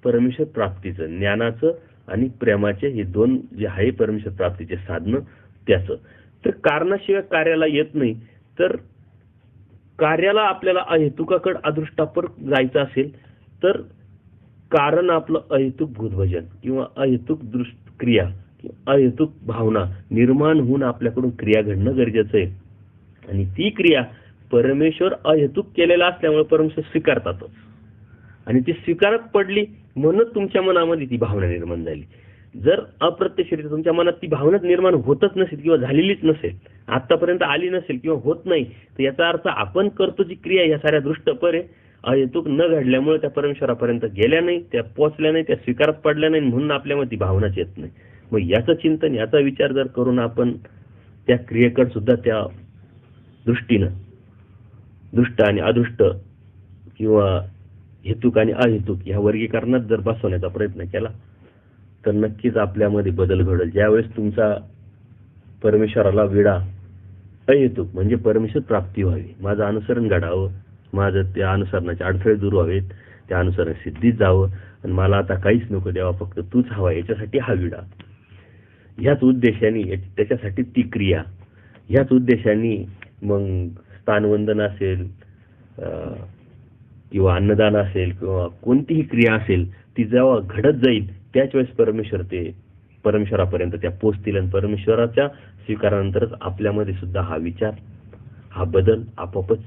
परमेश्वर प्राप्तीचं, ज्ञानाचं आणि प्रेमाचे, हे दोन जे आहे परमेश्वर प्राप्तीचे साधनं त्याचं. तर कारणाशिवाय कार्याला येत नाही. तर कार्याला आपल्याला अहेतुकाकडे अदृष्टापर जायचं असेल तर कारण आपलं अहेतुक भूतभजन किंवा अहेतुक क्रिया किंवा अहेतुक भावना निर्माण होऊन आपल्याकडून क्रिया घडणं गरजेचं आहे. आणि ती क्रिया परमेश्वर अहेतुक केलेला असल्यामुळे परमेश्वर स्वीकारतातच. आणि ती स्वीकारत पडली म्हणून तुमच्या मनामध्ये ती भावना निर्माण झाली. जर अप्रत्यक्षरित्या तुमच्या मनात ती भावनाच निर्माण होतच नसेल किंवा झालेलीच नसेल, आतापर्यंत आली नसेल किंवा होत नाही, तर याचा अर्थ आपण करतो जी क्रिया या साऱ्या दृष्टपरे अहेतुक न घडल्यामुळे त्या परमेश्वरापर्यंत गेल्या नाही, त्या पोचल्या नाही, त्या स्वीकारत पडल्या नाही, म्हणून आपल्यामध्ये ती भावनाच येत नाही. मग याचं चिंतन, याचा विचार जर करून आपण त्या क्रियेकडे सुद्धा त्या दृष्टीनं दृष्ट आणि अदृष्ट किंवा हेतुक आणि अहेतुक ह्या वर्गीकरणात जर बसवण्याचा प्रयत्न केला तर नक्कीच आपल्यामध्ये बदल घडेल. ज्यावेळेस तुमचा परमेश्वराला विडा अहेतुक म्हणजे परमेश्वर प्राप्ती व्हावी, माझं अनुसरण घडावं, माझं त्या अनुसरणाचे अडथळे दूर व्हावेत, त्या अनुसरण सिद्धीत जावं आणि मला आता काहीच नको देवा, फक्त तूच हवा, याच्यासाठी हा विडा. ह्याच उद्देशाने, त्याच्यासाठी ती क्रिया, ह्याच उद्देशाने मग स्थानवंदन असेल किंवा अन्नदान असेल किंवा कोणतीही क्रिया असेल, ती जेव्हा घडत जाईल त्याच वेळेस परमेश्वरापर्यंत त्या पोचतील आणि परमेश्वराच्या स्वीकारानंतरच आपल्यामध्ये सुद्धा हा विचार, हा बदल आपोआपच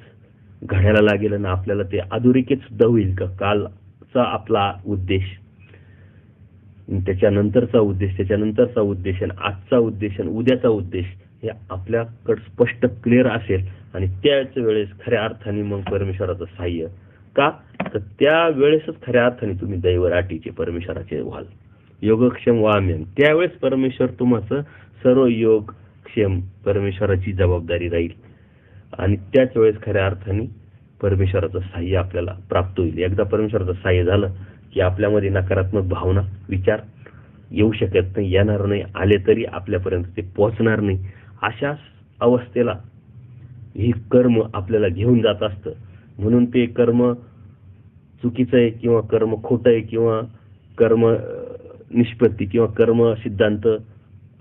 घडायला लागेल आणि आपल्याला ते अधोरेखित सुद्धा होईल का कालचा आपला उद्देश, त्याच्यानंतरचा उद्देश आणि आजचा उद्देश आणि उद्याचा उद्देश हे आपल्याकडे स्पष्ट क्लिअर असेल. आणि त्याच वेळेस खऱ्या अर्थाने मग परमेश्वराचं सहाय्य का, तर त्या वेळेसच खऱ्या अर्थाने तुम्ही दैवराटीचे परमेश्वराचे व्हाल, योगक्षम वाम्यम. त्यावेळेस परमेश्वर तुमचं सर्व योगक्षेम परमेश्वराची जबाबदारी राहील आणि त्याच वेळेस खऱ्या अर्थाने परमेश्वराचं सहाय्य आपल्याला प्राप्त होईल. एकदा परमेश्वराचं सहाय्य झालं की आपल्यामध्ये नकारात्मक भावना, विचार येऊ शकत नाही, येणार नाही, आले तरी आपल्यापर्यंत ते पोहोचणार नाही. अशा अवस्थेला हे कर्म आपल्याला घेऊन जात असतं. म्हणून ते कर्म चुकीचं आहे किंवा कर्म खोटं आहे किंवा कर्म निष्पत्ती किंवा कर्म सिद्धांत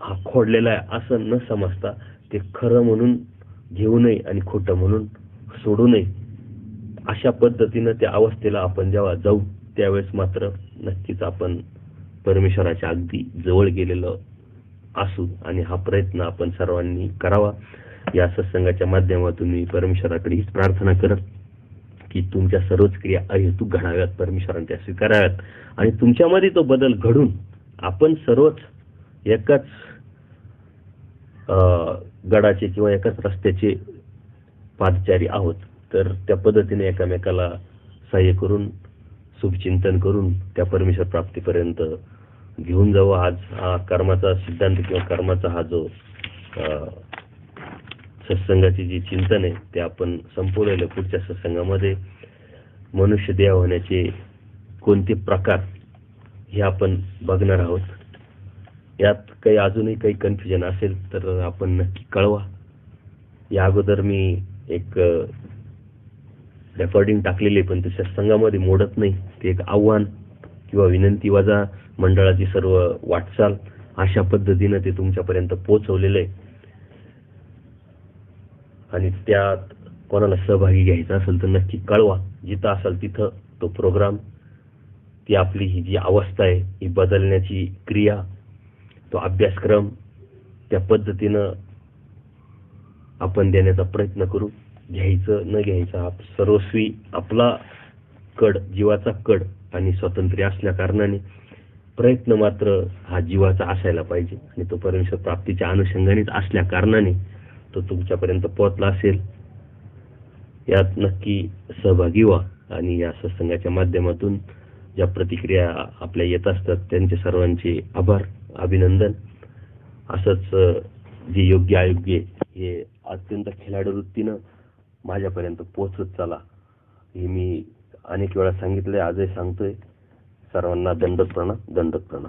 हा खोडलेला आहे असं न समजता ते खरं म्हणून घेऊ नये आणि खोटं म्हणून सोडू नये. अशा पद्धतीनं त्या अवस्थेला आपण जेव्हा जाऊ त्यावेळेस मात्र नक्कीच आपण परमेश्वराच्या अगदी जवळ गेलेलो असू. आणि हा प्रयत्न आपण सर्वांनी करावा. या सत्संगाच्या माध्यमातून मी परमेश्वराकडे हीच प्रार्थना करत की तुमच्या सर्वच क्रिया अहेतुक घडाव्यात, परमेश्वराने त्या स्वीकाराव्यात आणि तुमच्यामध्ये तो बदल घडून आपण सर्वच एकाच गडाचे किंवा एकाच रस्त्याचे पादचारी आहोत. तर त्या पद्धतीने एकामेकाला सहाय्य करून, शुभचिंतन करून त्या परमेश्वर प्राप्तीपर्यंत घेऊन जाऊ. आज हा कर्माचा सिद्धांत किंवा कर्माचा हा जो सत्संगाची जी चिंतन आहे ते आपण संपवलेलं. पुढच्या सत्संगामध्ये मनुष्य देह होण्याचे कोणते प्रकार हे आपण बघणार आहोत. यात काही अजूनही काही कन्फ्युजन असेल तर आपण नक्की कळवा. या अगोदर मी एक रेकॉर्डिंग टाकलेली पण ते सत्संगामध्ये मोडत नाही. ते एक आव्हान किंवा विनंती वजा मंडळाची सर्व वाटचाल अशा पद्धतीनं ते तुमच्यापर्यंत पोहोचवलेलं आहे. आणि त्यात कोणाला सहभागी घ्यायचा असेल तर नक्की कळवा. जिथं असेल तिथं तो प्रोग्राम, ती आपली ही जी अवस्था आहे ही बदलण्याची क्रिया, तो अभ्यासक्रम त्या पद्धतीनं आपण देण्याचा प्रयत्न करू. घ्यायचं न घ्यायचं हा सर्वस्वी आपला कड, जीवाचा कड आणि स्वातंत्र्य असल्या कारणाने प्रयत्न मात्र हा जीवाचा असायला पाहिजे आणि तो परमेश्वर प्राप्तीच्या अनुषंगानेच असल्या कारणाने तो तुमच्यापर्यंत पोहोचला असेल. यात नक्की सहभागी व्हा आणि या सत्संगाच्या माध्यमातून ज्या प्रतिक्रिया आपल्या येत असतात त्यांचे सर्वांचे आभार, अभिनंदन. असंच जे योग्य अयोग्य हे अत्यंत खिलाडू वृत्तीनं माझ्यापर्यंत पोहोचत चला. हे मी अनेक वेळा सांगितलंय, आजही सांगतोय. सर्वांना दंडवत प्रणाम.